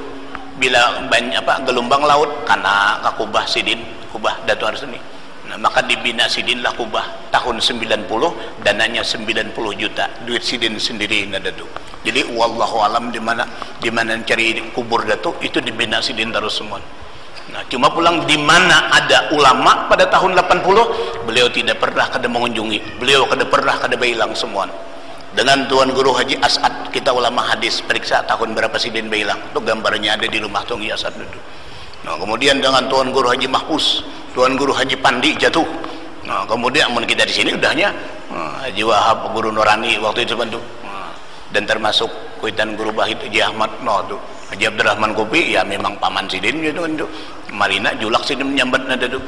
bila banyak gelombang laut karena Kubah Sidin, Kubah Datuk Arseni. Nah, maka dibina Sidin lah Kubah tahun 90, dananya 90 juta, duit Sidin sendiri nada tuh. Jadi wallahu alam di mana cari kubur Datuk itu dibina Sidin terus semua. Nah, cuma pulang di mana ada ulama pada tahun 80, beliau tidak pernah kada mengunjungi, beliau kada pernah kada bailang semua. Dengan Tuan Guru Haji As'ad, kita ulama hadis periksa tahun berapa Sidin bailang, itu gambarnya ada di rumah Tuan Haji As'ad itu. Nah, kemudian dengan Tuan Guru Haji Mahfuz, Tuan Guru Haji Pandi jatuh. Nah, kemudian kita di sini udahnya Haji Wahab, Guru Nurani waktu itu bantu. Dan termasuk kuitan Guru Bahid Haji Ahmad tuh. Haji Abdurrahman Kopi ya memang paman Sidin gitu kan tuh. Marina Julak Sidin menyambat nada tuh.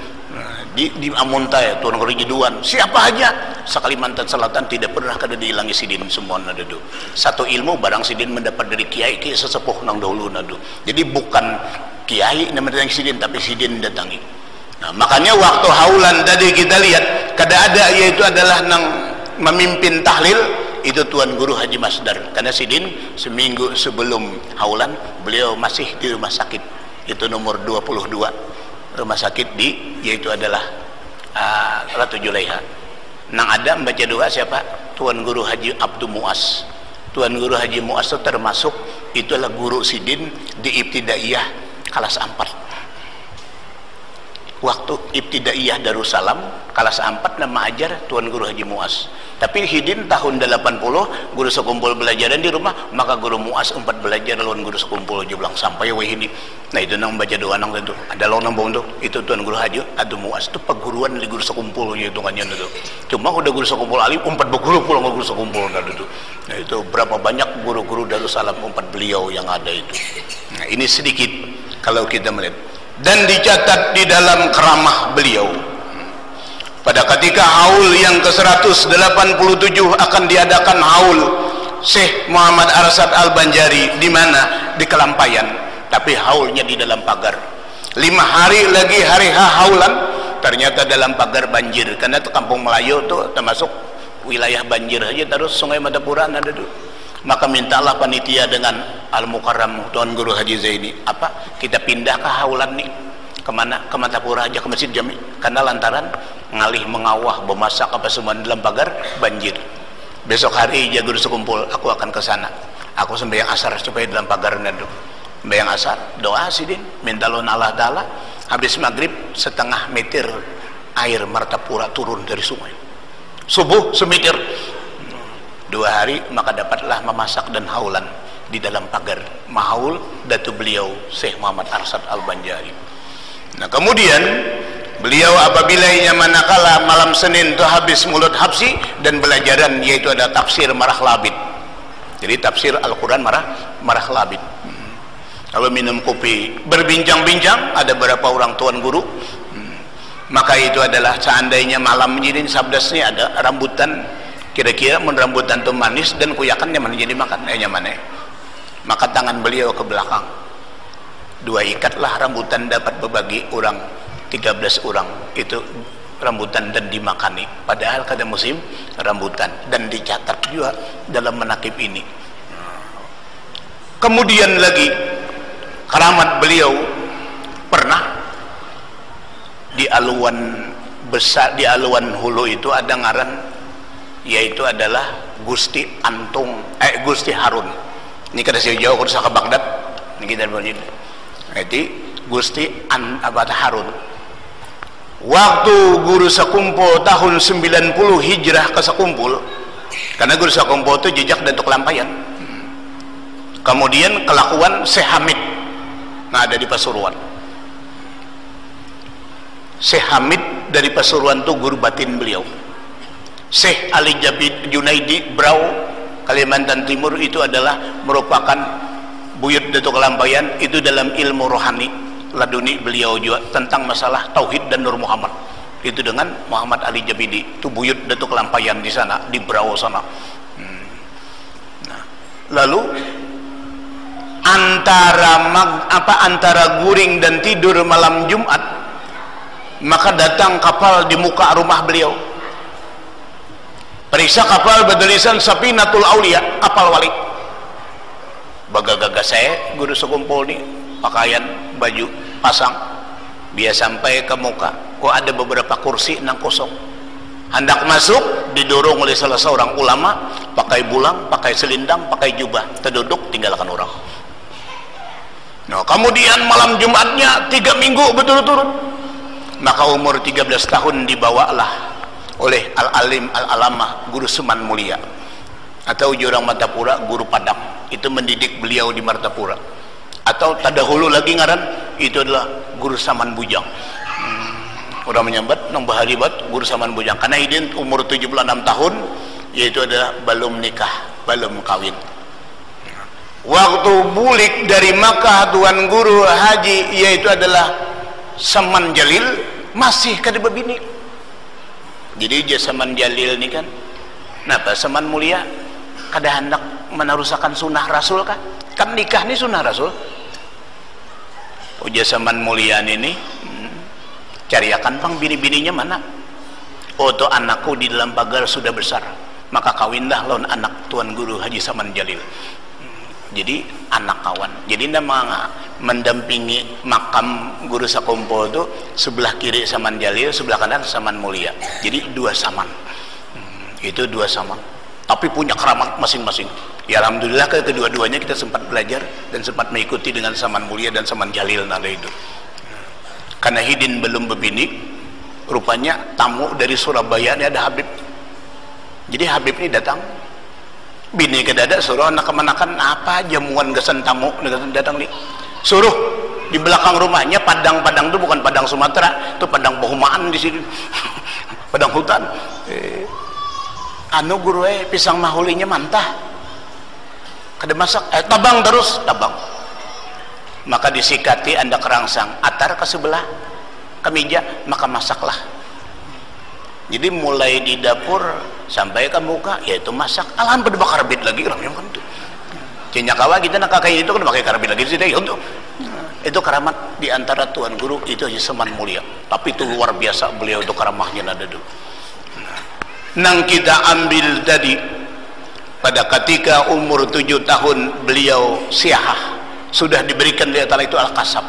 Di Amunta ya Tuan Guru Jiduan, siapa aja Sekalimantan Selatan tidak pernah kada dihilangi Sidin semua nada tuh. Satu ilmu barang Sidin mendapat dari kiai sesepuh nang dahulu nada. Jadi bukan kiai yang mendatangi Sidin, tapi Sidin datangi. Nah, makanya waktu haulan tadi kita lihat kada ada, yaitu adalah nang memimpin tahlil itu Tuan Guru Haji Masdar, karena Sidin seminggu sebelum haulan beliau masih di rumah sakit, itu nomor 22 rumah sakit yaitu adalah Ratu Julaiha. Nang ada membaca doa siapa? Tuan Guru Haji Abdul Muas. Tuan Guru Haji Muas itu termasuk, itulah guru Sidin di Ibtidaiyah kelas 4. Waktu Ibtidaiyah Darussalam kelas 4 nama ajar Tuan Guru Haji Muas. Tapi Hidin tahun 80 Guru Sekumpul belajaran di rumah, maka Guru Muas 4 belajar lawan Guru Sekumpul aja bilang sampai wah ini. Nah itu nang baca doa nang tentu ada lawan nang tuh itu Tuan Guru Haji Abdul Muas itu perguruan dari Guru Sekumpul hitungannya itu. Cuma udah Guru Sekumpul alim 4 berguru pulang Guru Sekumpul itu. Nah itu berapa banyak guru-guru Darussalam 4 beliau yang ada itu. Nah ini sedikit kalau kita melihat. Dan dicatat di dalam keramah beliau pada ketika haul yang ke-187 akan diadakan haul Syekh Muhammad Arsad Al-Banjari. Di mana? Di Kelampayan, tapi haulnya di dalam pagar. 5 hari lagi hari haulan, ternyata dalam pagar banjir, karena itu kampung Melayu tuh termasuk wilayah banjir aja, terus Sungai Madapura ada tuh. Maka mintalah panitia dengan Al-Mukarram Tuan Guru Haji Zaini, kita pindah ke haulan nih, kemana? Ke Madapura aja, ke Masjid Jami, karena lantaran ngalih mengawah memasak apa semua dalam pagar banjir. Besok hari ya Guru Sekumpul aku akan ke sana, aku sembahyang asar supaya dalam pagar nado, sembahyang asar doa Sidin minta lawan Allah Ta'ala. Habis maghrib 1/2 meter air Martapura turun dari sungai, subuh semeter. 2 hari maka dapatlah memasak dan haulan di dalam pagar mahaul datu beliau Syekh Muhammad Arsad Al-Banjari. Nah kemudian beliau apabila manakala malam Senin itu habis mulut habsi dan belajaran, yaitu ada tafsir marah labid. Jadi tafsir Al-Quran marah labid. Kalau minum kopi berbincang-bincang, ada berapa orang tuan guru, maka itu adalah seandainya malam jadi sabdasnya ada rambutan, kira-kira rambutan itu manis dan kuyakan nyaman jadi makan nyaman. Maka tangan beliau ke belakang, 2 ikatlah rambutan dapat berbagi orang 13 orang itu rambutan dan dimakani, padahal kada musim rambutan, dan dicatat juga dalam manakib ini. Kemudian lagi keramat beliau pernah di aluan besar, di aluan hulu itu ada ngaran, yaitu adalah Gusti Gusti Harun. Ini kada saya jauh ke Baghdad, kita berbunyi jadi Gusti Abad Harun waktu guru sakumpul tahun 90 hijrah ke sakumpul, karena guru sakumpul itu jejak Datuk Lampayan. Kemudian kelakuan Syekh Hamid nah ada di Pasuruan. Syekh Hamid dari Pasuruan itu guru batin beliau. Syekh Ali Junaidi Brau Kalimantan Timur itu adalah merupakan buyut Datuk Lampayan, itu dalam ilmu rohani laduni beliau juga tentang masalah tauhid dan Nur Muhammad, itu dengan Muhammad Ali Jabidi, itu buyut Datuk Lampayan di sana di Brau sana. Nah, lalu antara guring dan tidur malam Jumat maka datang kapal di muka rumah beliau. Periksa kapal bertulisan Safinatul Aulia, kapal wali. Baga-gaga saya guru sekumpul nih pakaian baju pasang biar sampai ke muka kok ada beberapa kursi nang kosong, hendak masuk didorong oleh salah seorang ulama pakai bulang, pakai selindang, pakai jubah, terduduk tinggalkan orang. Nah kemudian malam Jumatnya 3 minggu berturut-turut, maka umur 13 tahun dibawalah oleh Al-Alim Al-Alamah Guru Seman Mulia atau Jurang Martapura Guru Padang, itu mendidik beliau di Martapura. Atau tadahulu lagi ngaran itu adalah Guru Saman Bujang. Udah menyambat nang bahari bat Guru Saman Bujang karena idin umur 76 tahun, yaitu adalah belum nikah, belum kawin. Waktu bulik dari Makkah Tuan Guru Haji yaitu adalah Saman Jalil masih kada berbini. Jadi Saman Jalil ini kan napa Saman Mulia kada hendak menarusakan sunnah Rasul kah? Kan nikah ni sunnah Rasul. Uja Saman Mulia ini cariakan pang bini-bininya mana? Oh to anakku di dalam pagar sudah besar, maka kawinlah lawan anak Tuan Guru Haji Saman Jalil. Jadi anak kawan. Jadi nama mendampingi makam Guru Sakumpul itu sebelah kiri Saman Jalil, sebelah kanan Saman Mulia. Jadi 2 Saman. Itu 2 Saman. Tapi punya keramat masing-masing. Ya alhamdulillah kedua-duanya kita sempat belajar dan sempat mengikuti dengan Saman Mulia dan Saman Jalil nada itu. Karena Hidin belum berbini, rupanya tamu dari Surabaya ini ada Habib. Jadi Habib ini datang. Bini kedada suruh anak kemanakan apa jamuan gesan tamu datang nih, suruh di belakang rumahnya padang-padang itu bukan padang Sumatera, itu padang pehumaan di sini padang hutan. Anu guru pisang mahulinya mantah kada masak tabang terus tabang, maka disikati anda kerangsang atar ke sebelah ke meja maka masaklah. Jadi mulai di dapur sampai ke muka yaitu masak. Alam pada bakar karbit lagi orangnya kan tuh. Cinya kawa kita nak kayak itu kan pakai karbit lagi sih deh untuk. Itu keramat di antara Tuan Guru itu Haji Saman Mulia. Tapi itu luar biasa beliau itu karamahnya nada dulu. Nang kita ambil tadi pada ketika umur 7 tahun beliau siahah sudah diberikan di antara itu al-kasab.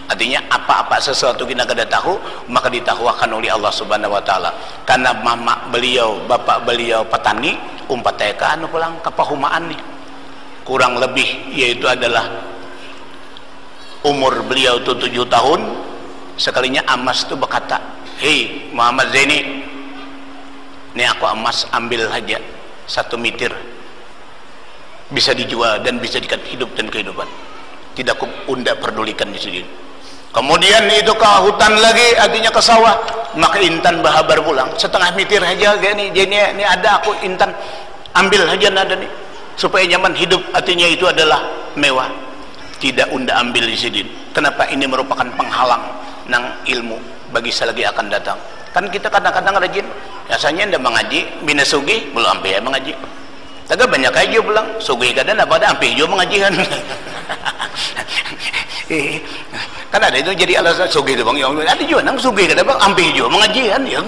Artinya apa-apa sesuatu kita kada tahu maka ditahuakan oleh Allah Subhanahu wa taala. Karena mama beliau, bapak beliau petani, umpat teka anu pulang kepahumaan nih. Kurang lebih yaitu adalah umur beliau itu 7 tahun. Sekalinya Amas itu berkata, "Hei Muhammad Zaini, ini aku Amas ambil aja 1 mitir. Bisa dijual dan bisa dikasih hidup dan kehidupan. Tidak aku undak pedulikan di sini." Kemudian itu ke hutan lagi, artinya ke sawah, maka Intan bahabar pulang 1/2 mitir aja gini, ini ada aku Intan ambil aja nada nih supaya nyaman hidup, artinya itu adalah mewah. Tidak unda ambil di sini. Kenapa? Ini merupakan penghalang nang ilmu bagi selagi akan datang. Kan kita kadang-kadang rajin, biasanya ndak mengaji, bina sugih belum ambil mengaji. Taga banyak aja pulang, sugih kadang apa ada ambil juga mengajian. Kan ada itu jadi alasan sugih itu bang, ada juga nang sugih kada bang ambil juga mengajian ya.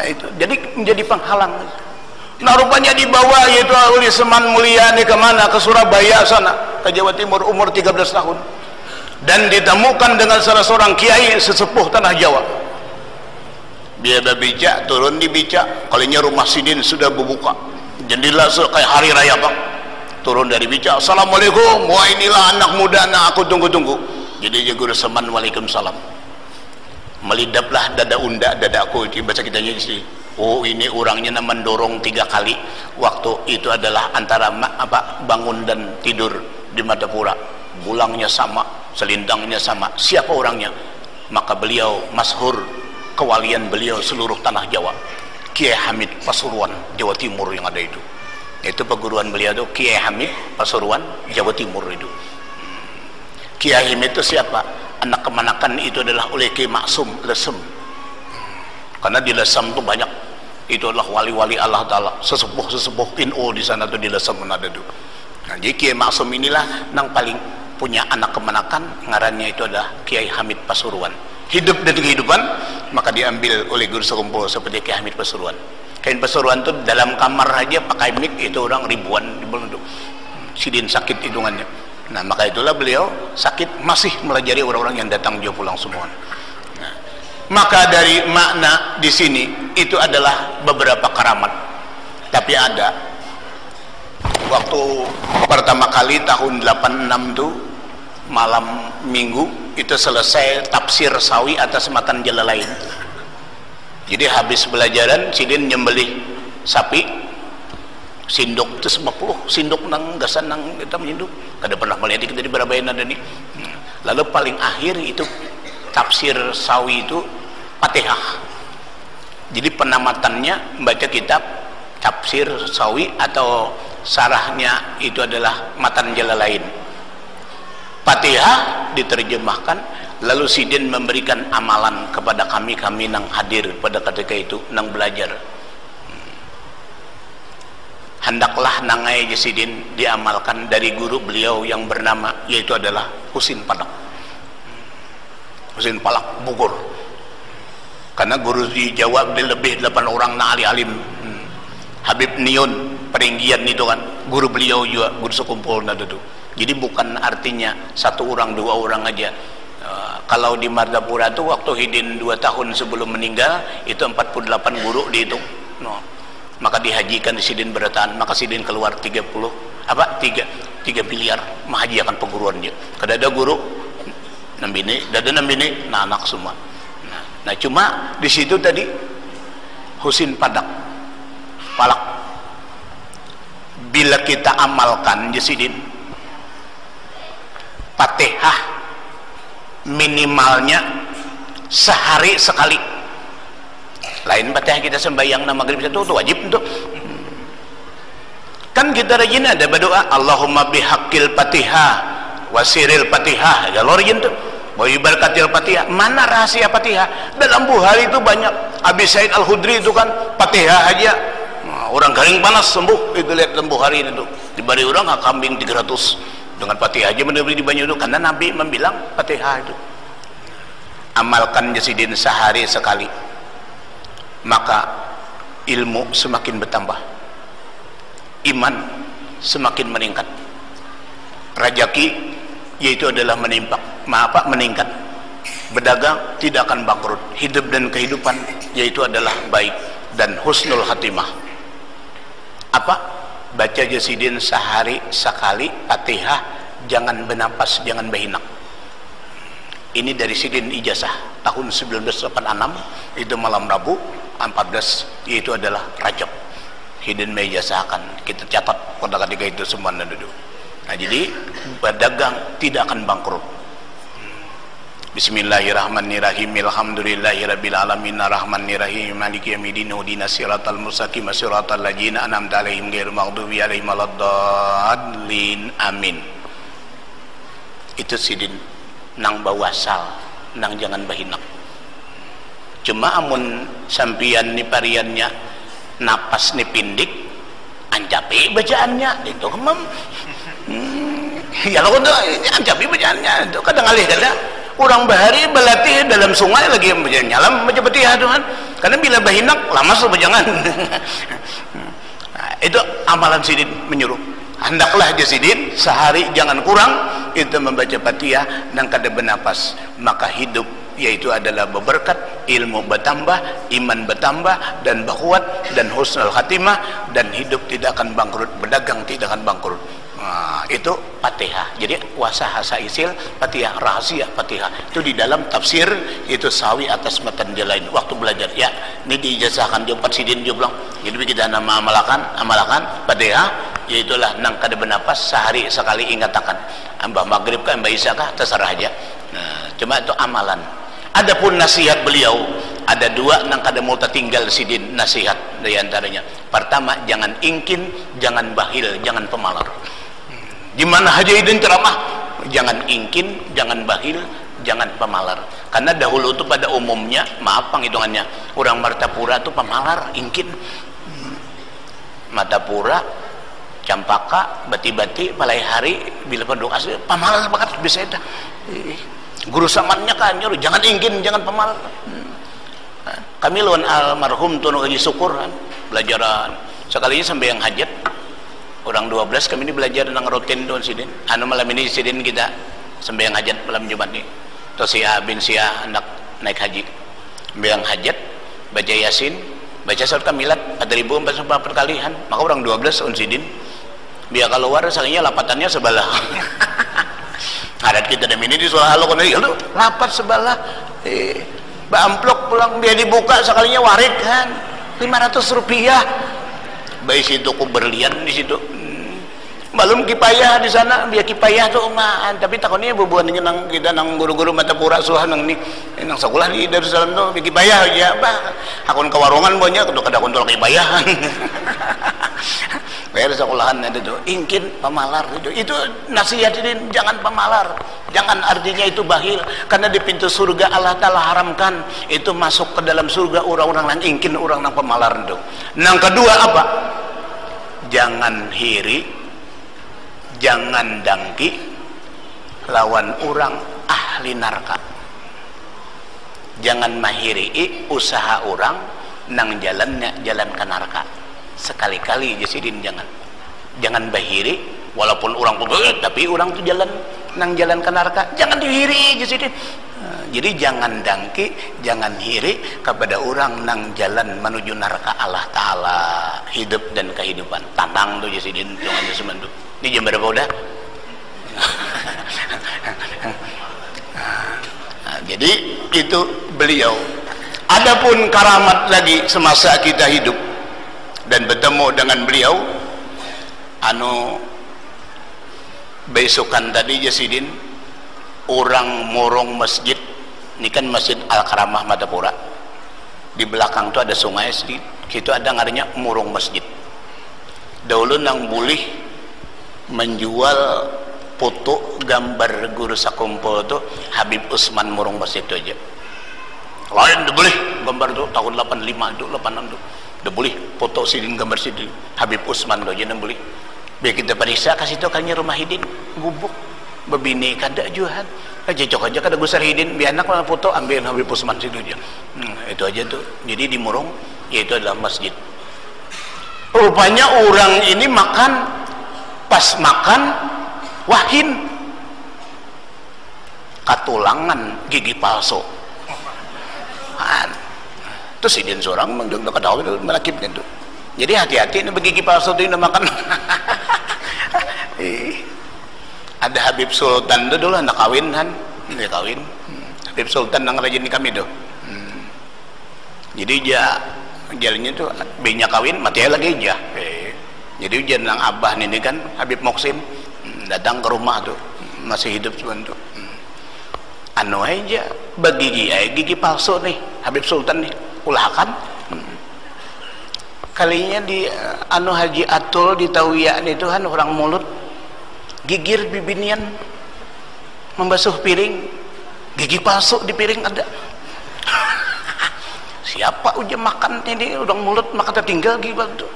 Itu jadi menjadi penghalang. Nah rupanya dibawa yaitu oleh Saman Mulia ini kemana? Ke Surabaya sana, ke Jawa Timur umur 13 tahun dan ditemukan dengan salah seorang kiai sesepuh tanah Jawa. Biar berbicak turun di bicak, kalinya rumah Sidin sudah berbuka, jendela kayak hari raya bang. turun dari bicara, assalamualaikum, wah inilah anak muda nak aku tunggu-tunggu. Jadi dia guru seman, waalaikumsalam. Melidaplah dada unda dadaku, baca kita jadi, oh ini orangnya mendorong 3 kali, waktu itu adalah antara bangun dan tidur di Madapura, bulangnya sama, selindangnya sama, siapa orangnya? Maka beliau masyhur, kewalian beliau seluruh tanah Jawa, Kiai Hamid Pasuruan, Jawa Timur yang ada itu perguruan beliau itu Kiai Hamid Pasuruan, Jawa Timur itu. Kiai Hamid itu siapa? Anak kemanakan itu adalah oleh Kiai Maksum Lesem, karena di Lesem itu banyak, itu adalah wali-wali Allah Ta'ala, sesepuh-sesepuh NU di sana tuh di Lesem ada tuh. Nah, jadi Kiai Maksum inilah yang paling punya anak kemanakan, ngarannya itu adalah Kiai Hamid Pasuruan. Hidup dan kehidupan, maka diambil oleh guru sekumpul seperti Kiai Hamid Pasuruan. Kiai Pasuruan itu dalam kamar aja pakai mic itu orang ribuan di bulan itu. Sidin sakit hitungannya. Nah, maka itulah beliau sakit masih melajari orang-orang yang datang dia pulang semua. Nah, maka dari makna di sini itu adalah beberapa karamat. Tapi ada waktu pertama kali tahun 86 tuh malam minggu itu selesai tafsir sawi atas matan Jalalain. Jadi habis pelajaran sidin nyembelih sapi sindok itu 50 sindok nang gasan nang kita menyinduk kada pernah melihat kita di barabayan ada nih. Lalu paling akhir itu tafsir sawi itu Fatihah. Jadi penamatannya membaca kitab tafsir sawi atau sarahnya itu adalah matan Jalalain. Fatihah diterjemahkan, lalu sidin memberikan amalan kepada kami nang hadir pada ketika itu nang belajar. Hendaklah nangai sidin diamalkan dari guru beliau yang bernama yaitu adalah Husin Palak. Husin Palak Bogor. Karena guru di Jawa lebih 8 orang na ali-alim. Habib Niun Peringgian itu kan guru beliau juga, guru sekumpul nada itu. Jadi bukan artinya 1 orang 2 orang aja. Kalau di Martapura itu waktu Hidin 2 tahun sebelum meninggal itu 48 guru dihitung. No. Maka dihajikan di Sidin Beratan, maka Sidin keluar 3 miliar menghajikan perguruannya. Kada ada guru 6 bini, dada 6 bini, nah anak semua. Nah cuma di situ tadi Husin Palak. Bila kita amalkan Sidin Fatihah minimalnya sehari sekali. Lain Fatihah kita sembahyang nama maghrib itu wajib tuh. Kan kita rajin ada berdoa Allahumma bihaqqil Fatihah wasiril Fatihah. Ya lo rajin tuh. Wa ibarakatil Fatihah. Mana rahasia Fatihah? Dalam Bukhari itu banyak. Abi Said Al-Khudri itu kan Fatihah aja. Nah, orang garing panas sembuh itu lihat dalam Bukhari itu. Dibari orang kambing 300 dengan Fatihah aja menerbit di banyak itu karena Nabi membilang Fatihah itu. Amalkan Sidin sehari sekali, maka ilmu semakin bertambah, iman semakin meningkat, rajaki yaitu adalah meningkat, berdagang tidak akan bangkrut, hidup dan kehidupan yaitu adalah baik dan husnul khatimah. Apa? Baca Sidin sehari sekali Fatihah, jangan bernapas, jangan berhinak. Ini dari Sidin ijazah tahun 1986 itu malam Rabu 14 yaitu adalah Rajab. Sidin mengijazahkan, kita catat pada ketika itu semua duduk. Nah jadi berdagang tidak akan bangkrut. Bismillahirrahmanirrahim. Alhamdulillahirabbil alamin arrahmanirrahim maliki yaumiddin ihdinas siratal mustaqim siratal ladzina an'amta 'alaihim ghairil maghdubi 'alaihim waladdallin. Amin. Itu Sidin nang bawasal, nang jangan bahinak. Cuma amun sampian ni pariannya napas ni pindik ancapi bacaannya itu kemam. Ya lo tuh ancapi bacaannya itu kadang alih kada. Orang bahari berlatih dalam sungai lagi nyalam baca Fatihah Tuhan. Karena bila bahinak lama so jangan. Nah, itu amalan Sidin menyuruh. Hendaklah Sidin sehari jangan kurang itu membaca Fatihah dan kada bernapas, maka hidup yaitu adalah berberkat ilmu bertambah, iman bertambah, dan berkuat, dan husnul khatimah, dan hidup tidak akan bangkrut, berdagang tidak akan bangkrut. Nah, itu Fatihah. Jadi kuasa hasa isil Fatihah, rahasia Fatihah itu di dalam tafsir itu sawi atas matan dia lain waktu belajar ya. Ini diijazahkan dia Sidin dia bilang. Jadi kita nama amalakan Fatihah, yaitulah nang kada bernapas sehari sekali ingatakan. Ambah maghrib kah, ambah isya kah, terserah aja. Nah, cuma itu amalan. Adapun nasihat beliau ada dua nang kada mau tertinggal Sidin nasihat dari antaranya. Pertama, jangan ingkin, jangan bahil, jangan pemalar. Di mana Haji Idin ceramah, jangan ingkin, jangan bahil, jangan pemalar. Karena dahulu itu pada umumnya, maaf penghitungannya, orang Martapura itu pemalar, ingkin. Martapura, Campaka, Bati-Bati, Palai Hari, bila penduduk asli, pemalar banget bisa itu. Guru samannya kan nyuruh, jangan ingkin, jangan pemalar. Kami lawan almarhum Tunu Haji Syukur kan, belajaran sekalinya sampai yang hajat. Orang 12 kami ini belajar tentang rutin tuan Sidin. Anu malam ini Sidin kita sembahyang hajat malam Jumat ni. Terus si A bin si A hendak naik haji. Sembahyang hajat, baca Yasin, baca surat Kamilat 4.400 perkalian. Maka orang 12 tuan Sidin. Biar keluar salahnya lapatannya sebelah. Adat kita demi ini di soal halo kan lu lapat sebelah. Amplok pulang biar dibuka sekalinya warid kan. 500 rupiah. Baik situ ku berlian di situ. Belum kipayah di sana, biar kipayah tuh umaan. Tapi takutnya bubuannya nang kita nang guru-guru Martapura suah nang ni nang sekolah di Darussalam tuh biar kipayah aja. Bah, akun ke warungan banyak kada akun tolak kipayah. Bayar sekolahan ada tuh ingkin pemalar itu nasihat ini jangan pemalar, jangan artinya itu bahil karena di pintu surga Allah Ta'ala haramkan itu masuk ke dalam surga orang-orang yang ingkin orang yang pemalar itu. Yang kedua apa? Jangan hiri, jangan dangki lawan orang ahli narka. Jangan mahiri usaha orang nang jalannya jalan ke narka. Sekali-kali Jasidin jangan bahiri walaupun orang pegawai tapi orang tuh jalan nang jalan ke neraka jangan dihiri Jasidin. Jadi jangan dangki, jangan hiri kepada orang nang jalan menuju neraka Allah Ta'ala hidup dan kehidupan. Tantang tuh Jasidin jangan sementu. Ini jam berapa udah? Jadi itu beliau. Adapun karamat lagi semasa kita hidup dan bertemu dengan beliau anu besokan tadi Jasidin orang murung masjid ini kan Masjid Al-Karamah Martapura di belakang tuh ada sungai sedikit situ ada ngarinya murung masjid. Dahulu nang boleh menjual foto gambar guru sakumpul tuh Habib Usman murung masjid itu aja lain boleh gambar tuh tahun 85 itu 86 tuh udah boleh foto Sidin gambar Sidin Habib Usman lo aja boleh biar kita periksa kasih tau kanya rumah Hidin gubuk bebini kada jualan cocok aja kada gusar Hidin biar anak lah foto ambil Habib Usman situ aja itu aja tuh. Jadi di Murung yaitu adalah masjid. Rupanya orang ini makan pas makan wahin katulangan gigi palsu terus Sidin seorang mengdeng ketahui melakibnya itu. Jadi hati-hati ini begigi palsu itu ini makan. Ada Habib Sultan itu dulu anak kawin kan, dia kawin. Habib Sultan yang rajin kami tuh. Jadi dia jalannya tuh B-nya kawin mati lagi aja. Jadi ujian yang abah ini kan Habib Moksim datang ke rumah tuh masih hidup cuman tuh. Anu aja bagi gigi palsu nih Habib Sultan nih ulakan kalinya di anu Haji Atul di Tauya itu kan orang mulut gigir bibinian membasuh piring gigi palsu di piring ada. Siapa udah makan ini orang mulut maka tertinggal gibal tuh.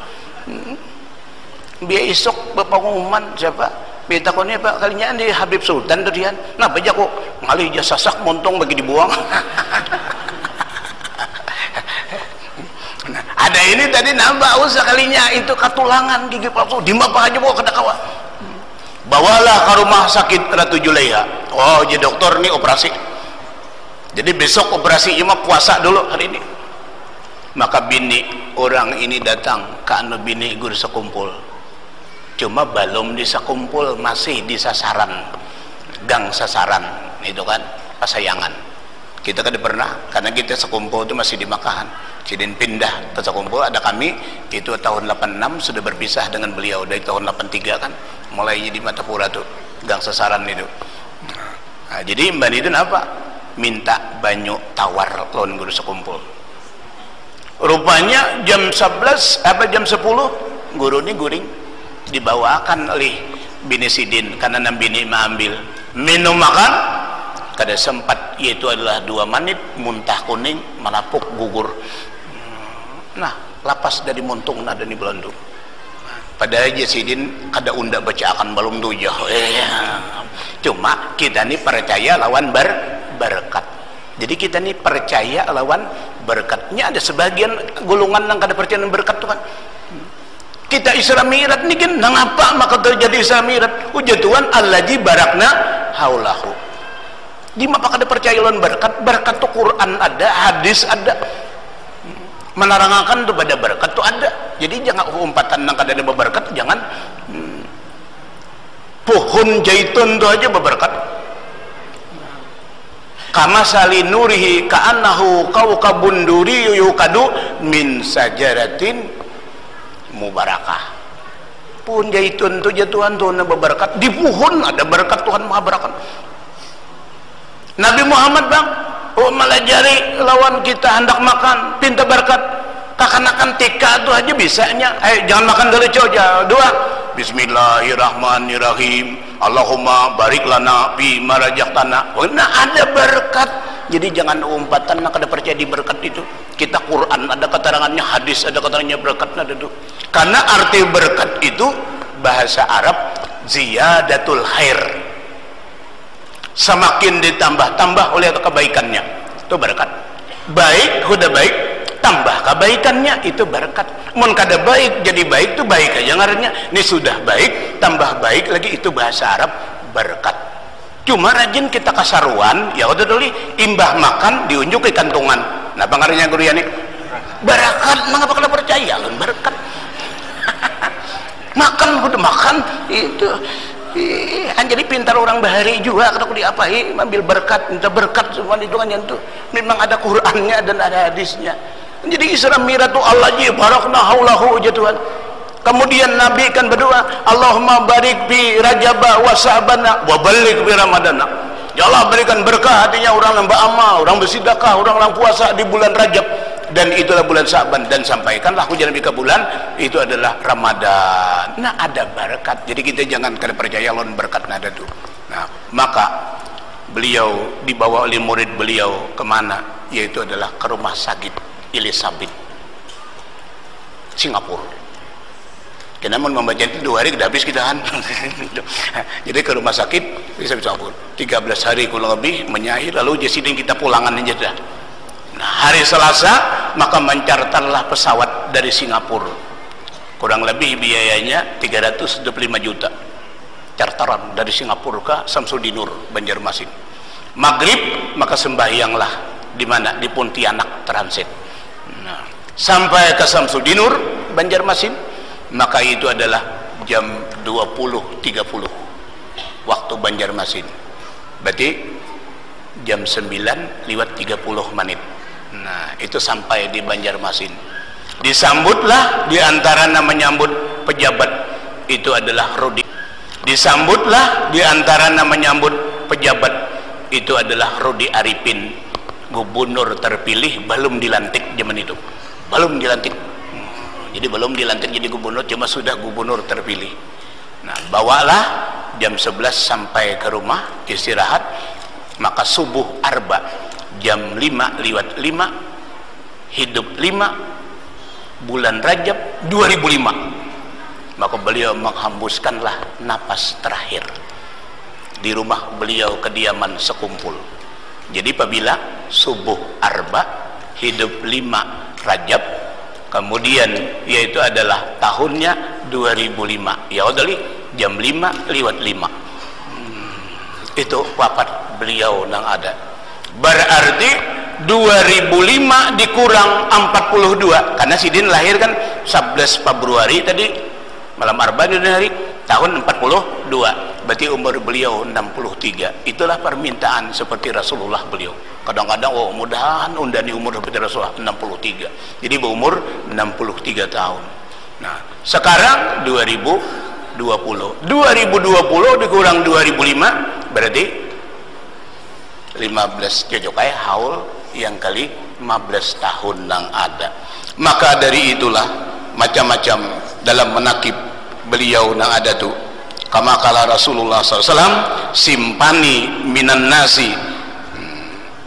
Biar isok berpengumuman siapa beta konya pak kalinya di Habib Sultan tuh dia nah baca kok ngalih aja sasak montong bagi dibuang. Ada ini tadi nambah usah kalinya itu katulangan gigi palsu di apa aja bawa ke kawa bawalah ke rumah sakit Ratu Julaiha. Oh jadi dokter nih operasi Jadi besok operasi cuma puasa dulu hari ini. Maka bini orang ini datang ke anu bini guru sekumpul. Cuma belum di sekumpul, masih di sasaran, gang sasaran itu kan, pasayangan. Kita kan pernah, karena kita sekumpul itu masih di Makahan. Sidin pindah ke sekumpul, ada kami itu tahun 86 sudah berpisah dengan beliau dari tahun 83 kan, mulainya di Matapura tuh gang sasaran itu. Nah, jadi Mbak Nidun apa? Minta banyu tawar lawan guru sekumpul. Rupanya jam 11 apa jam 10 guru ini guring dibawakan oleh bini Sidin karena bini mengambil minum makan kada sempat, yaitu adalah 2 menit muntah kuning malapuk gugur. Nah lapas dari muntung nada di Belanda pada aja Sidin kada unda bacaan belum tujuh. Cuma kita nih percaya lawan berkat. Jadi kita nih percaya lawan berkatnya. Ada sebagian golongan yang kada percaya berkat tuh kan, kita Isra Mi'raj nih kan ngapa maka terjadi Isra Mi'raj ujatuan alladzi barakna haulahu. Di mapa kada percaya lawan berkat. Berkat tuh Quran ada, hadis ada, menerangkan tuh pada berkat tuh ada. Jadi jangan umpatan nang kada ada berkat, jangan pohon jaitun tuh aja berberkat. Kama salinurihi ka'annahu kawkabun duri yukadu min sajaratin mubarakah. Pohon jaitun tuh jatuhan tuh berberkat, di pohon ada berkat Tuhan maha berkat. Nabi Muhammad bang, melajari lawan kita hendak makan pinta berkat. Kakanakan TK itu aja bisanya. Jangan makan dulu coba. Doa Bismillahirrahmanirrahim. Allahumma barik lana fi ma razaqtana. Nah ada berkat. Jadi jangan umpatan nak ada percaya di berkat itu. Kita Quran ada keterangannya, hadis ada keterangannya, berkat ada tuh. Karena arti berkat itu bahasa Arab ziyadatul khair. Semakin ditambah-tambah oleh kebaikannya. Itu berkat. Baik, udah baik, tambah kebaikannya itu berkat. Mun kada baik jadi baik itu baik aja ngarannya. Ini sudah baik tambah baik lagi, itu bahasa Arab berkat. Cuma rajin kita kasaruan ya udah dulu imbah makan diunjuk ke kantongan. Nah pangarnya guru yani berkat. Mengapa kada percaya lun berkat? Makan udah makan itu jadi pintar orang bahari juga kalau diapain ambil berkat, minta berkat semua itu kan itu memang ada Qurannya dan ada hadisnya. Jadi Isra Mi'raj itu Allah barakna haulahu jatuhan. Kemudian Nabi kan berdoa, Allahumma barik bi Rajaba wa Sa'bana wa balligh bi Ramadana. Ya Allah berikan berkah hatinya orang yang beramal, orang bersedekah, orang yang puasa di bulan Rajab dan itulah bulan Sa'ban, dan sampaikanlah hujan ke bulan itu adalah Ramadan. Nah ada berkat. Jadi kita jangan kada percaya lawan berkat nada tuh. Nah maka beliau dibawa oleh murid beliau kemana, yaitu adalah ke rumah sakit Elizabeth Singapura. Kita mau membaca itu 2 hari sudah habis kita kan. Jadi ke rumah sakit Elizabeth Singapura 13 hari kurang lebih menyair, lalu jadi kita pulangan aja dah. Nah, hari Selasa maka mencartarlah pesawat dari Singapura, kurang lebih biayanya 325 juta charteran dari Singapura ke Samsudinur Banjarmasin. Maghrib maka sembahyanglah di mana, di Pontianak transit. Nah, sampai ke Samsudinur Banjarmasin maka itu adalah jam 20.30 waktu Banjarmasin, berarti jam 9 lewat 30 menit. Nah itu sampai di Banjarmasin, disambutlah di antara nama menyambut pejabat itu adalah Rudi. Disambutlah di antara nama menyambut pejabat itu adalah Rudi Arifin, gubernur terpilih, belum dilantik zaman itu, belum dilantik. Jadi belum dilantik jadi gubernur, cuma sudah gubernur terpilih. Nah bawalah jam 11 sampai ke rumah istirahat, maka subuh arba jam 5 lewat 5 hidup 5 bulan Rajab 2005 maka beliau menghembuskanlah napas terakhir di rumah beliau kediaman sekumpul. Jadi apabila subuh arba hidup 5 Rajab kemudian yaitu adalah tahunnya 2005 ya udah jam 5 lewat 5 itu wafat beliau yang ada. berarti 2005 dikurang 42, karena Sidin lahir kan 11 Februari tadi malam Arba di hari tahun 42, berarti umur beliau 63. Itulah permintaan seperti Rasulullah beliau. Kadang-kadang oh mudahan undani umur seperti Rasulullah 63, jadi berumur 63 tahun. Nah sekarang 2020 dikurang 2005 berarti 15, cocok kayak haul yang kali 15 tahun yang ada. Maka dari itulah macam-macam dalam menakib beliau yang ada tuh, kama kala Rasulullah SAW, simpani minan nasi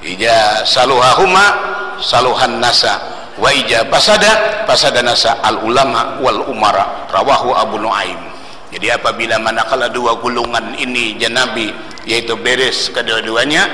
ija saluhahuma saluhan nasa wa ija pasada nasa al ulama wal umara, rawahu Abu Nuaim. Jadi apabila manakala dua golongan ini janabi yaitu beres kedua-duanya,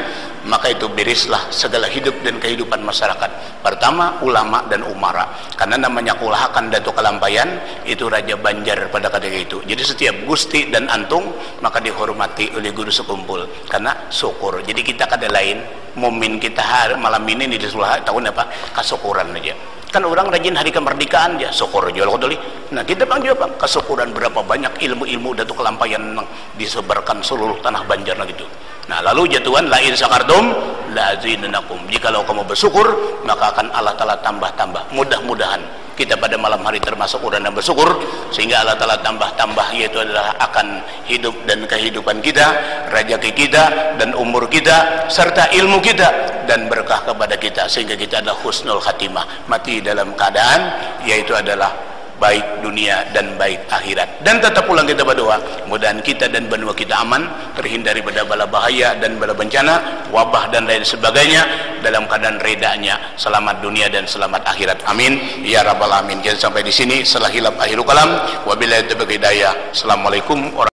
maka itu bereslah segala hidup dan kehidupan masyarakat. Pertama ulama dan umara, karena namanya kulahakan Datuk Kalampayan itu Raja Banjar pada ketika itu. Jadi setiap gusti dan antung maka dihormati oleh guru sekumpul karena syukur. Jadi kita kada lain momen kita hari malam ini di seluruh tahun apa kesyukuran aja. Kan orang rajin hari kemerdekaan ya syukur jual kodoli. Nah kita bang juga bang kesyukuran berapa banyak ilmu-ilmu Datuk Kalampayan disebarkan seluruh tanah Banjar gitu. Nah lalu jatuhan la in syakartum la azidannakum. Jikalau kamu bersyukur maka akan Allah Ta'ala tambah-tambah. Mudah-mudahan kita pada malam hari termasuk orang yang bersyukur, sehingga Allah Ta'ala tambah-tambah, yaitu adalah akan hidup dan kehidupan kita, rezeki kita dan umur kita serta ilmu kita dan berkah kepada kita, sehingga kita adalah husnul khatimah, mati dalam keadaan yaitu adalah baik dunia dan baik akhirat. Dan tetap pulang kita berdoa mudahan kita dan benua kita aman, terhindar daripada bala bahaya dan bala bencana, wabah dan lain sebagainya, dalam keadaan redanya, selamat dunia dan selamat akhirat, amin ya rabbal alamin. Jadi sampai di sini, salah hilaf akhirul kalam, wabillahi taufiq hidayah. Assalamualaikum warahmatullahi wabarakatuh.